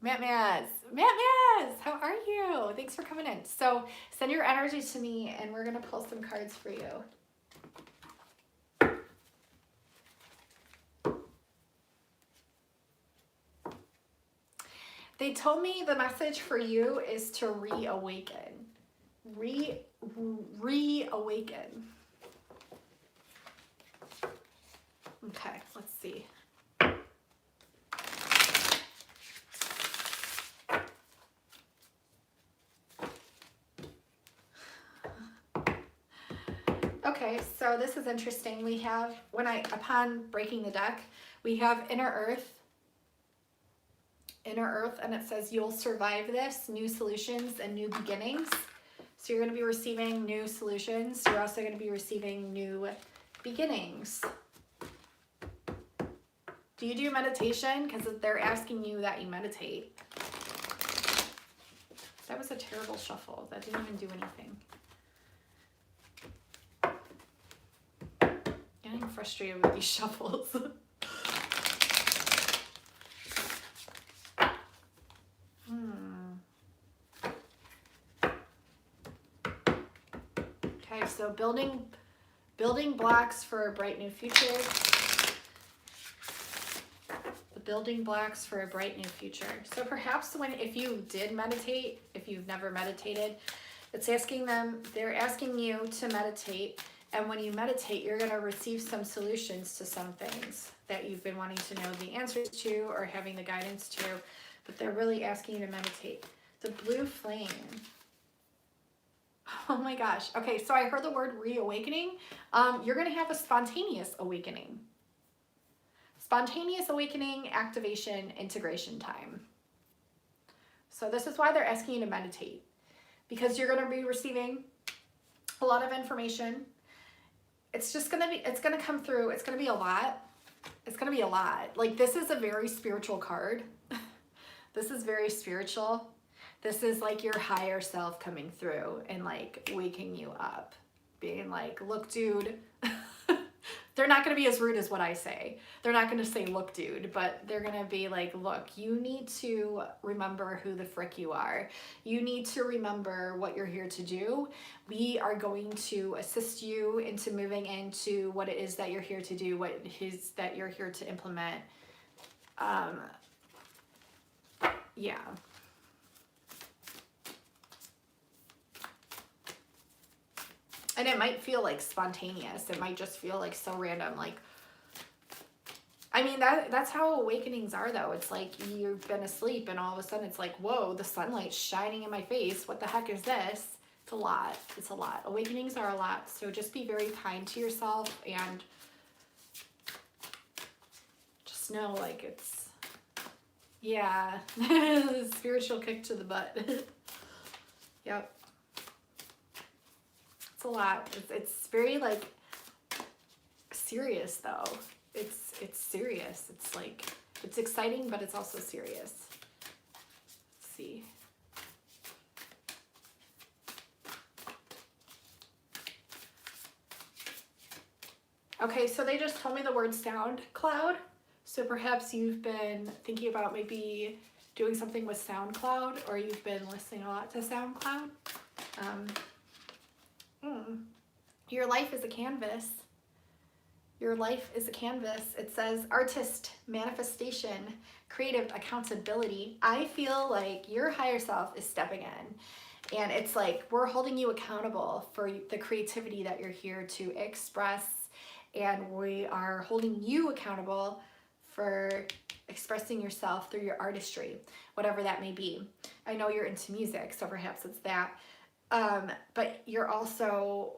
Matt Maz. Matt Maz, how are you? Thanks for coming in. So send your energy to me and we're gonna pull some cards for you. They told me the message for you is to reawaken. Reawaken. Okay, let's see. Okay, so this is interesting. We have, upon breaking the deck, we have Inner Earth, and it says you'll survive this, new solutions and new beginnings. So you're going to be receiving new solutions. You're also going to be receiving new beginnings. Do you do meditation? Because they're asking you that you meditate. That was a terrible shuffle. That didn't even do anything. Getting frustrated with these shuffles. Okay, so building blocks for a bright new future. The building blocks for a bright new future. So perhaps if you did meditate, if you've never meditated, they're asking you to meditate. And when you meditate, you're going to receive some solutions to some things that you've been wanting to know the answers to or having the guidance to, but they're really asking you to meditate. The blue flame. Oh my gosh. Okay, so I heard the word reawakening. You're going to have a spontaneous awakening. Spontaneous awakening, activation, integration time. So this is why they're asking you to meditate, because you're going to be receiving a lot of information. It's going to come through. It's going to be a lot. It's going to be a lot. Like, this is a very spiritual card. This is very spiritual. This is like your higher self coming through and like waking you up, being like, look, dude. They're not going to be as rude as what I say. They're not going to say, look, dude, but they're going to be like, look, you need to remember who the frick you are. You need to remember what you're here to do. We are going to assist you into moving into what it is that you're here to do, what it is that you're here to implement. Yeah. And it might feel like spontaneous. It might just feel like so random. Like, I mean, that's how awakenings are, though. It's like you've been asleep and all of a sudden it's like, whoa, the sunlight's shining in my face. What the heck is this? It's a lot. It's a lot. Awakenings are a lot. So just be very kind to yourself and just know, like, it's, yeah, spiritual kick to the butt. Yep. It's a lot. It's very, like, serious, though. It's serious. It's like, it's exciting, but it's also serious. Let's see. Okay, so they just told me the word sound cloud. So perhaps you've been thinking about maybe doing something with SoundCloud, or you've been listening a lot to SoundCloud. Your life is a canvas. Your life is a canvas. It says artist, manifestation, creative accountability. I feel like your higher self is stepping in. And it's like we're holding you accountable for the creativity that you're here to express. And we are holding you accountable for expressing yourself through your artistry, whatever that may be. I know you're into music, so perhaps it's that. But you're also,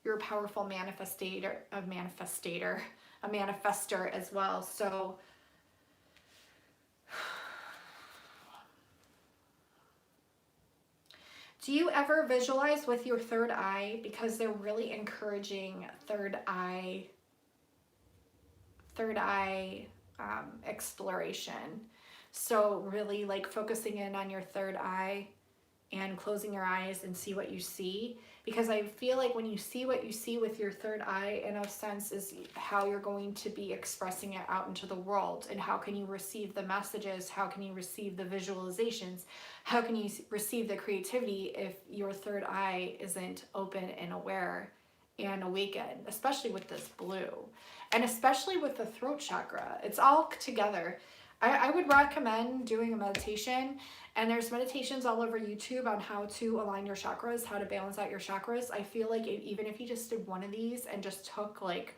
you're a powerful manifester, a manifester as well. So do you ever visualize with your third eye? Because they're really encouraging third eye exploration. So really like focusing in on your third eye and closing your eyes and see what you see, because I feel like when you see what you see with your third eye, in a sense, is how you're going to be expressing it out into the world. And how can you receive the messages? How can you receive the visualizations? How can you receive the creativity if your third eye isn't open and aware and awakened, especially with this blue, and especially with the throat chakra? It's all together. I would recommend doing a meditation, and there's meditations all over YouTube on how to align your chakras, how to balance out your chakras. I feel like even if you just did one of these and just took like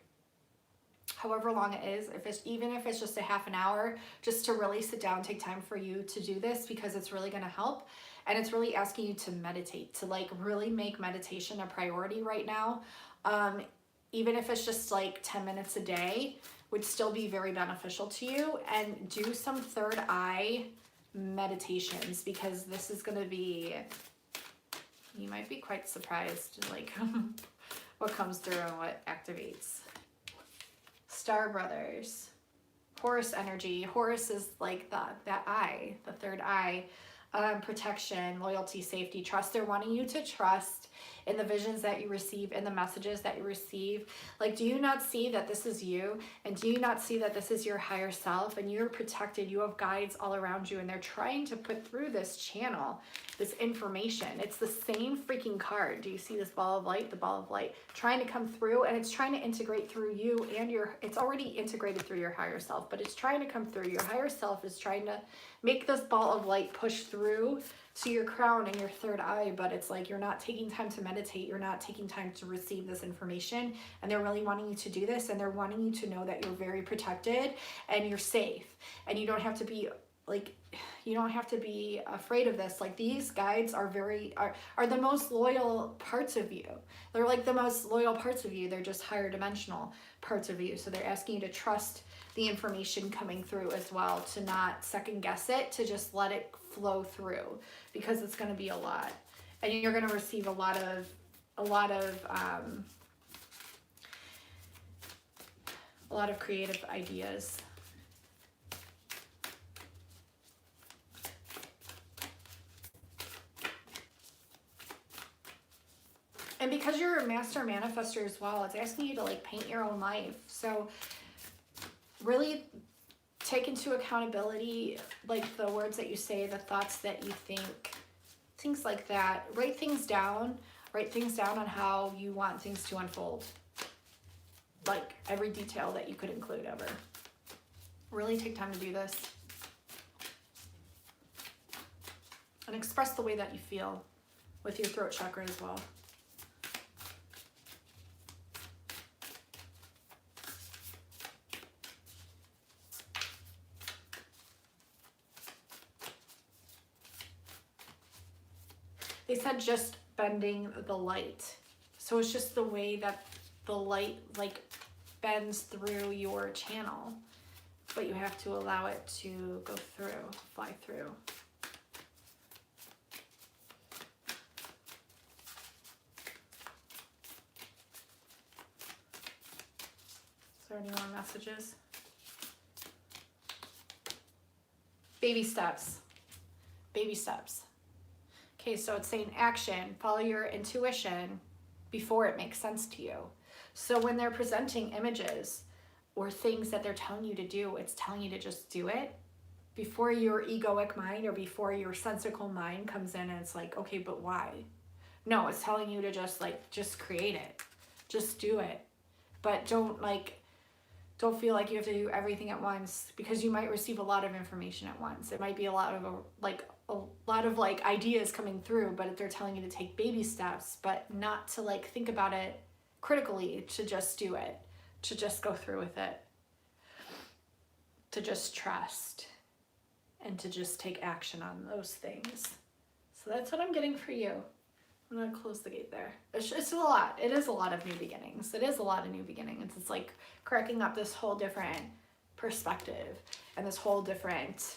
however long it is, even if it's just a half an hour, just to really sit down, take time for you to do this, because it's really going to help. And it's really asking you to meditate, to like really make meditation a priority right now. Even if it's just like 10 minutes a day, would still be very beneficial to you. And do some third eye meditations, because this is going to be, you might be quite surprised like what comes through and what activates. Star Brothers, Horus energy. Horus is like that eye, the third eye. Protection, loyalty, safety, trust. They're wanting you to trust in the visions that you receive, in the messages that you receive. Like, do you not see that this is you? And do you not see that this is your higher self? And you're protected. You have guides all around you, and they're trying to put through this channel this information. It's the same freaking card. Do you see this ball of light? The ball of light trying to come through, and it's trying to integrate through you and it's already integrated through your higher self, but it's trying to come through. Your higher self is trying to make this ball of light push through to your crown and your third eye, but it's like you're not taking time to meditate. You're not taking time to receive this information, and they're really wanting you to do this, and they're wanting you to know that you're very protected and you're safe, and you don't have to be like, you don't have to be afraid of this. Like, these guides are the most loyal parts of you. They're like the most loyal parts of you. They're just higher dimensional parts of you. So they're asking you to trust the information coming through as well, to not second guess it, to just let it flow through, because it's going to be a lot, and you're going to receive a lot of creative ideas. And because you're a master manifester as well, it's asking you to like paint your own life. So really take into accountability, like the words that you say, the thoughts that you think, things like that. Write things down on how you want things to unfold. Like every detail that you could include ever. Really take time to do this. And express the way that you feel with your throat chakra as well. They said just bending the light. So it's just the way that the light like bends through your channel, but you have to allow it to go through, fly through. Is there any more messages? Baby steps. Baby steps. Okay, so it's saying action, follow your intuition before it makes sense to you. So when they're presenting images or things that they're telling you to do, it's telling you to just do it before your egoic mind or before your sensical mind comes in and it's like, okay, but why? No, it's telling you to just create it. Just do it. But don't feel like you have to do everything at once, because you might receive a lot of information at once. It might be a lot of ideas coming through, but they're telling you to take baby steps, but not to like think about it critically, to just do it, to just go through with it, to just trust, and to just take action on those things. So that's what I'm getting for you. I'm gonna close the gate there. It's a lot. It is a lot of new beginnings. It is a lot of new beginnings. It's like cracking up this whole different perspective and this whole different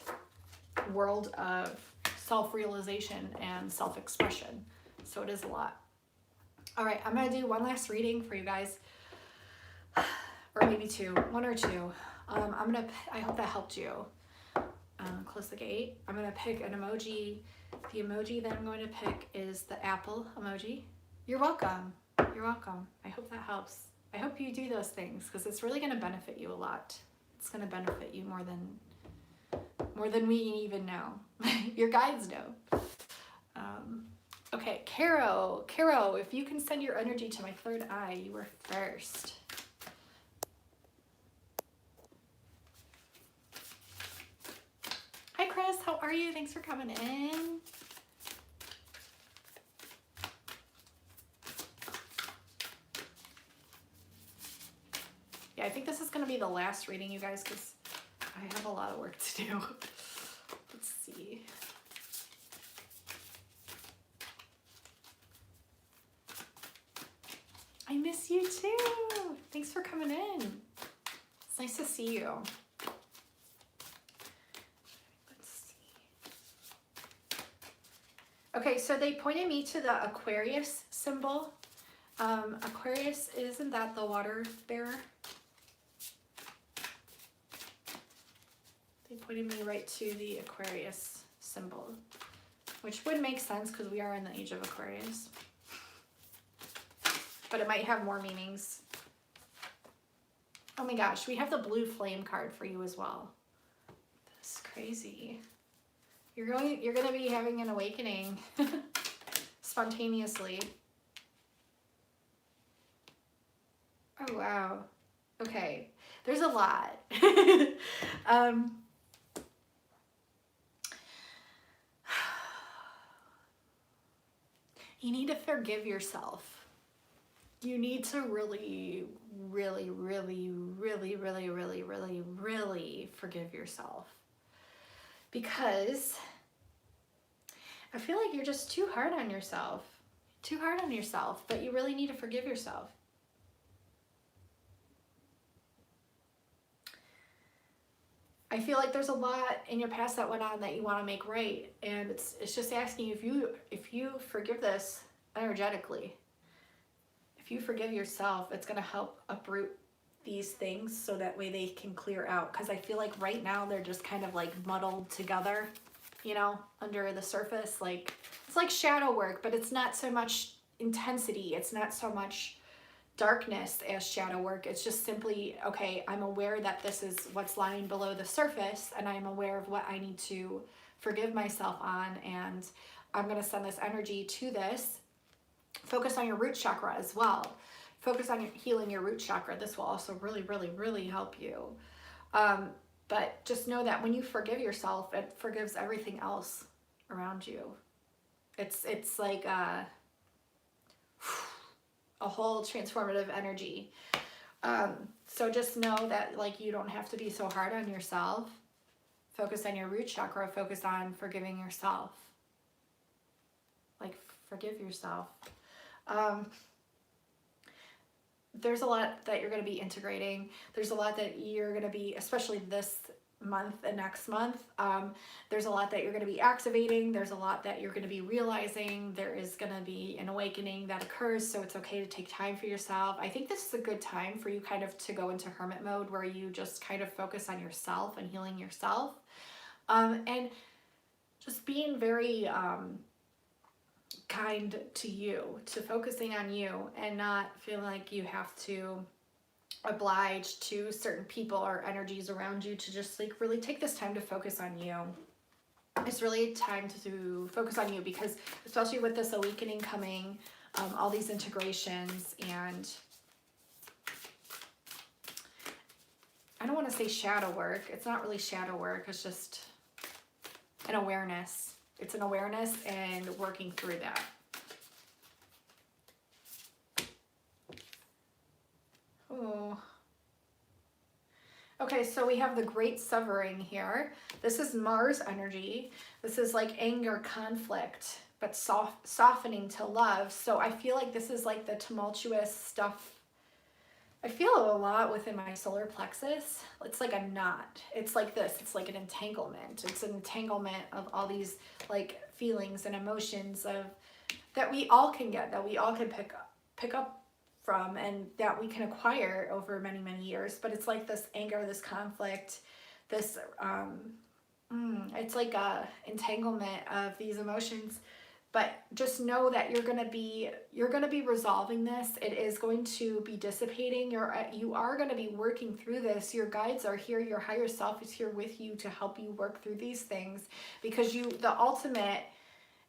world of self-realization and self-expression. So it is a lot. All right, I'm gonna do one last reading for you guys, or maybe two, one or two. I hope that helped you. Close the gate. I'm gonna pick an emoji. The emoji that I'm going to pick is the apple emoji. You're welcome. You're welcome. I hope that helps. I hope you do those things because it's really gonna benefit you a lot. It's gonna benefit you more than we even know. Your guides know. Okay, Caro, if you can send your energy to my third eye, you were first. Hi Chris, how are you? Thanks for coming in. Yeah, I think this is going to be the last reading, you guys, because I have a lot of work to do. Let's see. I miss you too. Thanks for coming in. It's nice to see you. Let's see. Okay, so they pointed me to the Aquarius symbol. Aquarius, isn't that the water bearer? They pointed me right to the Aquarius symbol, which would make sense because we are in the age of Aquarius. But it might have more meanings. Oh my gosh, we have the blue flame card for you as well. That's crazy. You're gonna be having an awakening spontaneously. Oh wow. Okay. There's a lot. You need to forgive yourself. You need to really forgive yourself. Because I feel like you're just too hard on yourself. Too hard on yourself, but you really need to forgive yourself. I feel like there's a lot in your past that went on that you want to make right, and it's just asking if you forgive this energetically. If you forgive yourself, it's going to help uproot these things so that way they can clear out, because I feel like right now they're just kind of like muddled together, you know, under the surface. Like it's like shadow work, but it's not so much intensity, it's not so much darkness as shadow work. It's just simply, okay, I'm aware that this is what's lying below the surface, and I'm aware of what I need to forgive myself on, and I'm going to send this energy to this. Focus on your root chakra as well. Focus on healing your root chakra. This will also really help you. But just know that when you forgive yourself, it forgives everything else around you. It's like a whole transformative energy. So just know that like you don't have to be so hard on yourself. Focus on your root chakra. Focus on forgiving yourself. Like forgive yourself. There's a lot that you're going to be integrating. There's a lot that you're going to be, especially this month and next month, there's a lot that you're going to be activating. There's a lot that you're going to be realizing. There is going to be an awakening that occurs, so it's okay to take time for yourself. I think this is a good time for you kind of to go into hermit mode, where you just kind of focus on yourself and healing yourself, and just being very kind to you, to focusing on you, and not feeling like you have to oblige to certain people or energies around you, to just like really take this time to focus on you. It's really time to focus on you, because especially with this awakening coming, all these integrations, and I don't want to say shadow work. It's not really shadow work. It's just an awareness. It's an awareness and working through that. Oh. Okay, so we have the Great Severing here. This is Mars energy. This is like anger, conflict. but softening to love. So I feel like this is like the tumultuous stuff. I feel a lot within my solar plexus. It's like a knot. It's like this. It's like an entanglement. It's an entanglement of all these like feelings and emotions of that we all can get, that we all can pick up from, and that we can acquire over many, many years. But it's like this anger, this conflict, this it's like a entanglement of these emotions. But just know that you're gonna be resolving this. It is going to be dissipating. You are gonna be working through this. Your guides are here. Your higher self is here with you to help you work through these things, because the ultimate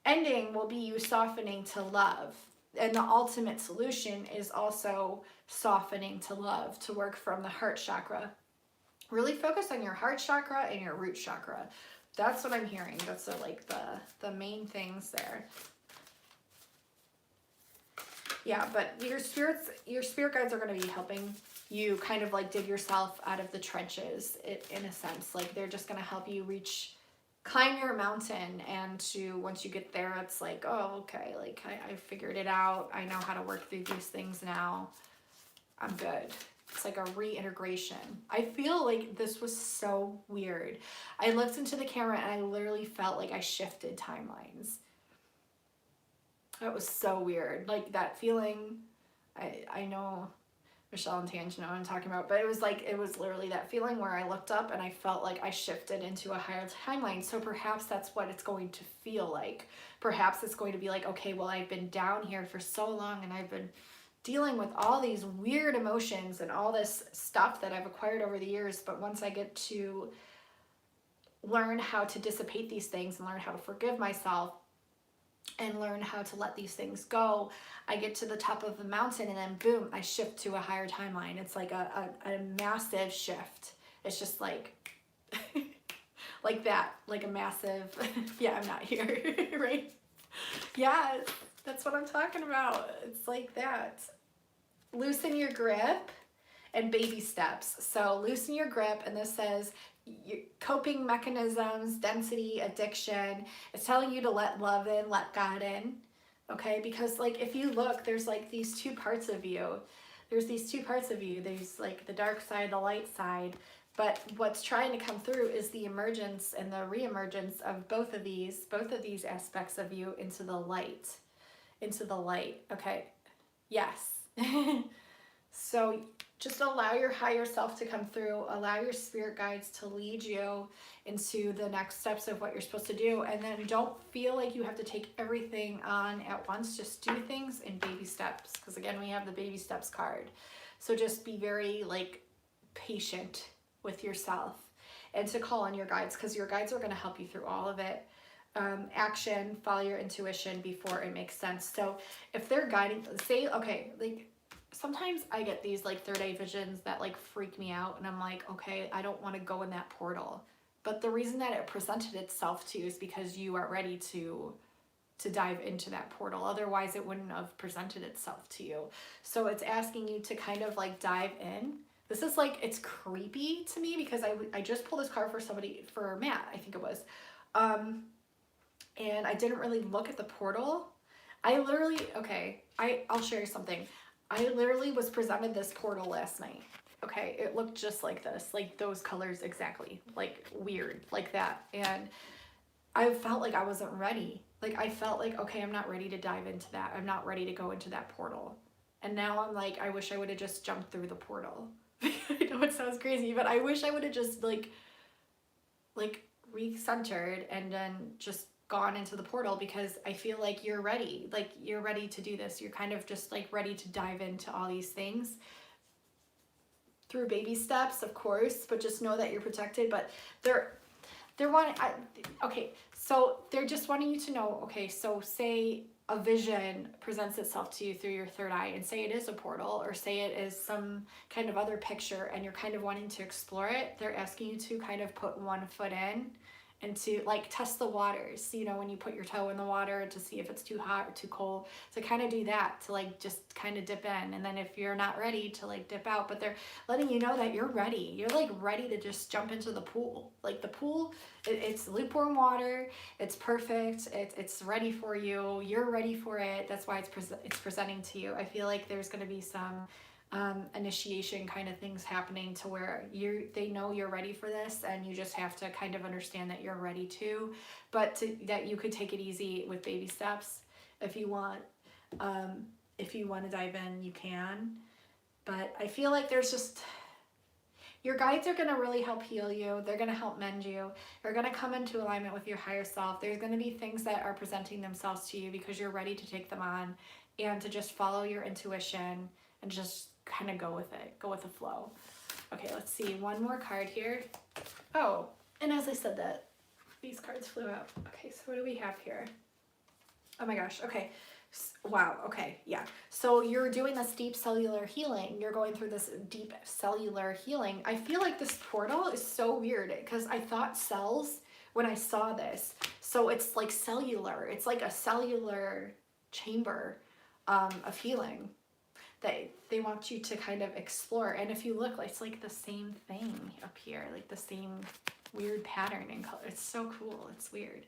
ending will be you softening to love. And the ultimate solution is also softening to love, to work from the heart chakra. Really focus on your heart chakra and your root chakra. That's what I'm hearing. That's like the main things there. Yeah, but your spirit guides are going to be helping you kind of like dig yourself out of the trenches in a sense. Like they're just going to help you climb your mountain, and once you get there, it's like, oh, okay, like I figured it out. I know how to work through these things now. I'm good. It's like a reintegration. I feel like this was so weird. I looked into the camera and I literally felt like I shifted timelines. That was so weird. Like that feeling, I know Michelle and Tangi know what I'm talking about, but it was literally that feeling where I looked up and I felt like I shifted into a higher timeline. So perhaps that's what it's going to feel like. Perhaps it's going to be like, okay, well, I've been down here for so long and I've been dealing with all these weird emotions and all this stuff that I've acquired over the years. But once I get to learn how to dissipate these things and learn how to forgive myself and learn how to let these things go, I get to the top of the mountain and then boom, I shift to a higher timeline. It's like a massive shift. It's just like like that, like a massive yeah, I'm not here. Right? Yeah, that's what I'm talking about. It's like that. Loosen your grip and baby steps. So loosen your grip, and this says your coping mechanisms, density, addiction. It's telling you to let love in, let God in. Okay, because like if you look, there's like these two parts of you. There's these two parts of you. There's like the dark side, the light side. But what's trying to come through is the emergence and the re-emergence of both of these aspects of you into the light. Into the light. Okay. Yes. So just allow your higher self to come through. Allow your spirit guides to lead you into the next steps of what you're supposed to do. And then don't feel like you have to take everything on at once. Just do things in baby steps. Because again, we have the baby steps card. So just be very like patient with yourself and to call on your guides, because your guides are going to help you through all of it. Action, follow your intuition before it makes sense. So if they're guiding, say, okay, like sometimes I get these like third eye visions that like freak me out, and I'm like, okay, I don't want to go in that portal. But the reason that it presented itself to you is because you are ready to dive into that portal. Otherwise it wouldn't have presented itself to you. So it's asking you to kind of like dive in. This is like, it's creepy to me because I just pulled this card for Matt, I think it was. And I didn't really look at the portal. I'll share you something. I literally was presented this portal last night. Okay, it looked just like this, like those colors exactly, like weird, like that. And I felt like I wasn't ready. Like I felt like, okay, I'm not ready to dive into that. I'm not ready to go into that portal. And now I'm like, I wish I would have just jumped through the portal. I know it sounds crazy, but I wish I would have just like recentered and then just gone into the portal, because I feel like you're ready. Like you're ready to do this. You're kind of just like ready to dive into all these things through baby steps, of course, but just know that you're protected. But so they're just wanting you to know, okay, so say a vision presents itself to you through your third eye, and say it is a portal, or say it is some kind of other picture, and you're kind of wanting to explore it. They're asking you to kind of put one foot in and to like test the waters, you know, when you put your toe in the water to see if it's too hot or too cold, to kind of do that, to like just kind of dip in, and then if you're not ready to like dip out. But they're letting you know that you're ready. You're like ready to just jump into the pool. Like the pool, it's lukewarm water. It's perfect. It's ready for you. You're ready for it. That's why it's presenting to you. I feel like there's going to be some initiation kind of things happening to where they know you're ready for this, and you just have to kind of understand that you're ready too, but that you could take it easy with baby steps if you want. If you want to dive in, you can. But I feel like there's just, your guides are going to really help heal you. They're going to help mend you. They're going to come into alignment with your higher self. There's going to be things that are presenting themselves to you because you're ready to take them on, and to just follow your intuition and just kind of go with it, go with the flow. Okay, let's see, one more card here. Oh, and as I said that, these cards flew out. Okay, so what do we have here? Oh my gosh, okay. Wow, okay, yeah. So you're doing this deep cellular healing. You're going through this deep cellular healing. I feel like this portal is so weird because I thought cells when I saw this. So it's like cellular. It's like a cellular chamber of healing that they want you to kind of explore. And if you look, it's like the same thing up here, like the same weird pattern in color. It's so cool. It's weird.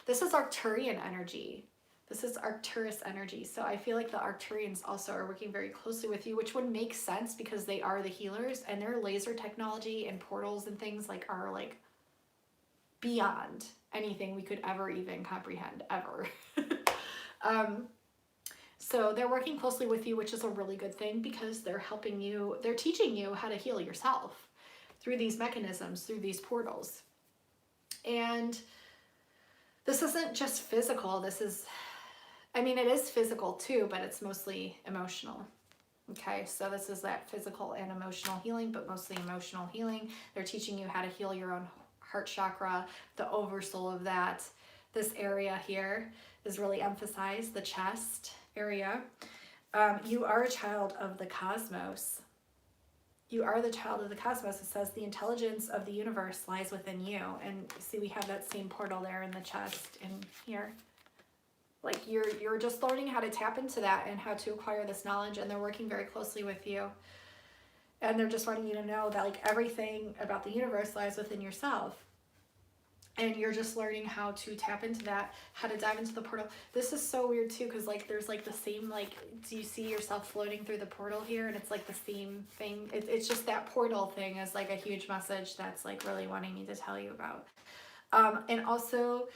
This is Arcturian energy. This is Arcturus energy. So I feel like the Arcturians also are working very closely with you, which would make sense because they are the healers, and their laser technology and portals and things like are like beyond anything we could ever even comprehend ever. So they're working closely with you, which is a really good thing because they're helping you, they're teaching you how to heal yourself through these mechanisms, through these portals. And this isn't just physical. This is, I mean, it is physical too, but it's mostly emotional. Okay, so this is that physical and emotional healing, but mostly emotional healing. They're teaching you how to heal your own heart chakra, the oversoul of that. This area here is really emphasized, the chest area. You are a child of the cosmos. You are the child of the cosmos. It says the intelligence of the universe lies within you. And see, we have that same portal there in the chest in here. Like you're just learning how to tap into that and how to acquire this knowledge, and they're working very closely with you. And they're just wanting you to know that like everything about the universe lies within yourself. And you're just learning how to tap into that, how to dive into the portal. This is so weird too, because like there's like the same, like, do you see yourself floating through the portal here? And it's like the same thing. It's just that portal thing is like a huge message that's like really wanting me to tell you about. And also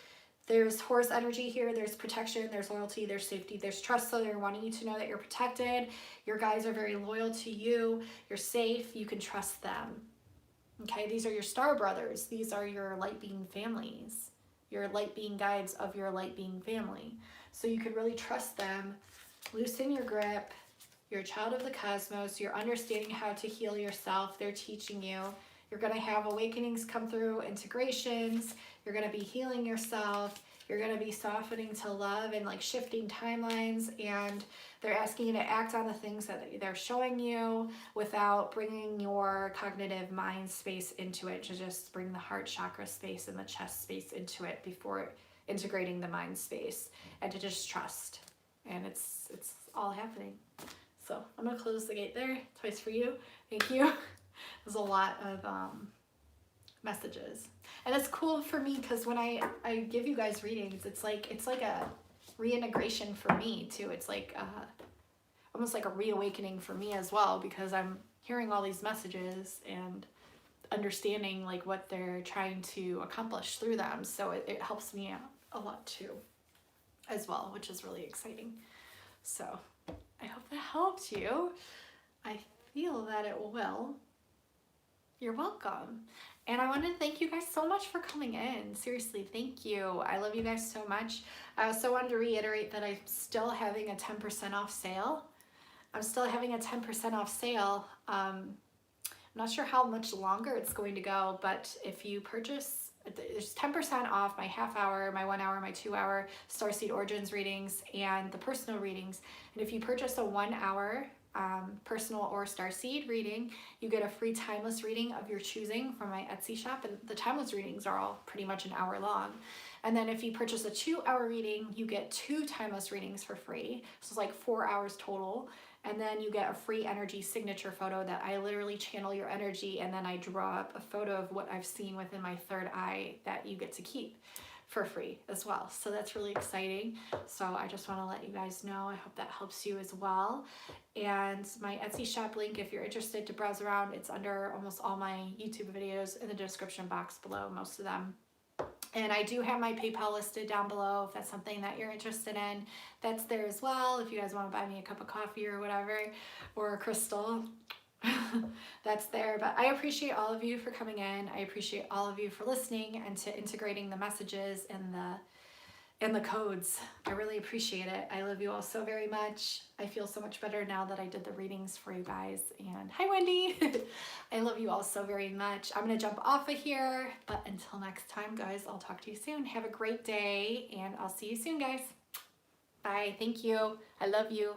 there's Horus energy here. There's protection, there's loyalty, there's safety, there's trust. So they're wanting you to know that you're protected. Your guides are very loyal to you. You're safe. You can trust them. Okay, these are your star brothers. These are your light being families, your light being guides of your light being family. So you could really trust them. Loosen your grip. You're a child of the cosmos. You're understanding how to heal yourself. They're teaching you. You're going to have awakenings come through, integrations. You're going to be healing yourself. You're going to be softening to love and like shifting timelines, and they're asking you to act on the things that they're showing you without bringing your cognitive mind space into it, to just bring the heart chakra space and the chest space into it before integrating the mind space, and to just trust. And it's all happening. So I'm going to close the gate there. Twice for you. Thank you. There's a lot of messages. And it's cool for me because when I give you guys readings, it's like a reintegration for me too. It's like almost like a reawakening for me as well, because I'm hearing all these messages and understanding like what they're trying to accomplish through them. So it helps me out a lot too as well, which is really exciting. So I hope that helped you. I feel that it will. You're welcome. And I want to thank you guys so much for coming in. Seriously, thank you. I love you guys so much. I also wanted to reiterate that I'm still having a 10% off sale. I'm still having a 10% off sale. I'm not sure how much longer it's going to go, but if you purchase, there's 10% off my half hour, my 1 hour, my 2 hour Starseed Origins readings, and the personal readings. And if you purchase a 1 hour personal or starseed reading, you get a free timeless reading of your choosing from my Etsy shop. And the timeless readings are all pretty much an hour long. And then if you purchase a 2-hour reading, you get 2 timeless readings for free. So it's like 4 hours total. And then you get a free energy signature photo that I literally channel your energy, and then I draw up a photo of what I've seen within my third eye that you get to keep for free as well. So that's really exciting. So I just want to let you guys know. I hope that helps you as well. And my Etsy shop link, if you're interested to browse around, it's under almost all my YouTube videos in the description box below, most of them. And I do have my PayPal listed down below if that's something that you're interested in. That's there as well if you guys want to buy me a cup of coffee or whatever, or a crystal. That's there. But I appreciate all of you for coming in. I appreciate all of you for listening and to integrating the messages and the codes. I really appreciate it. I love you all so very much. I feel so much better now that I did the readings for you guys. And hi, Wendy. I love you all so very much. I'm going to jump off of here. But until next time, guys, I'll talk to you soon. Have a great day, and I'll see you soon, guys. Bye. Thank you. I love you.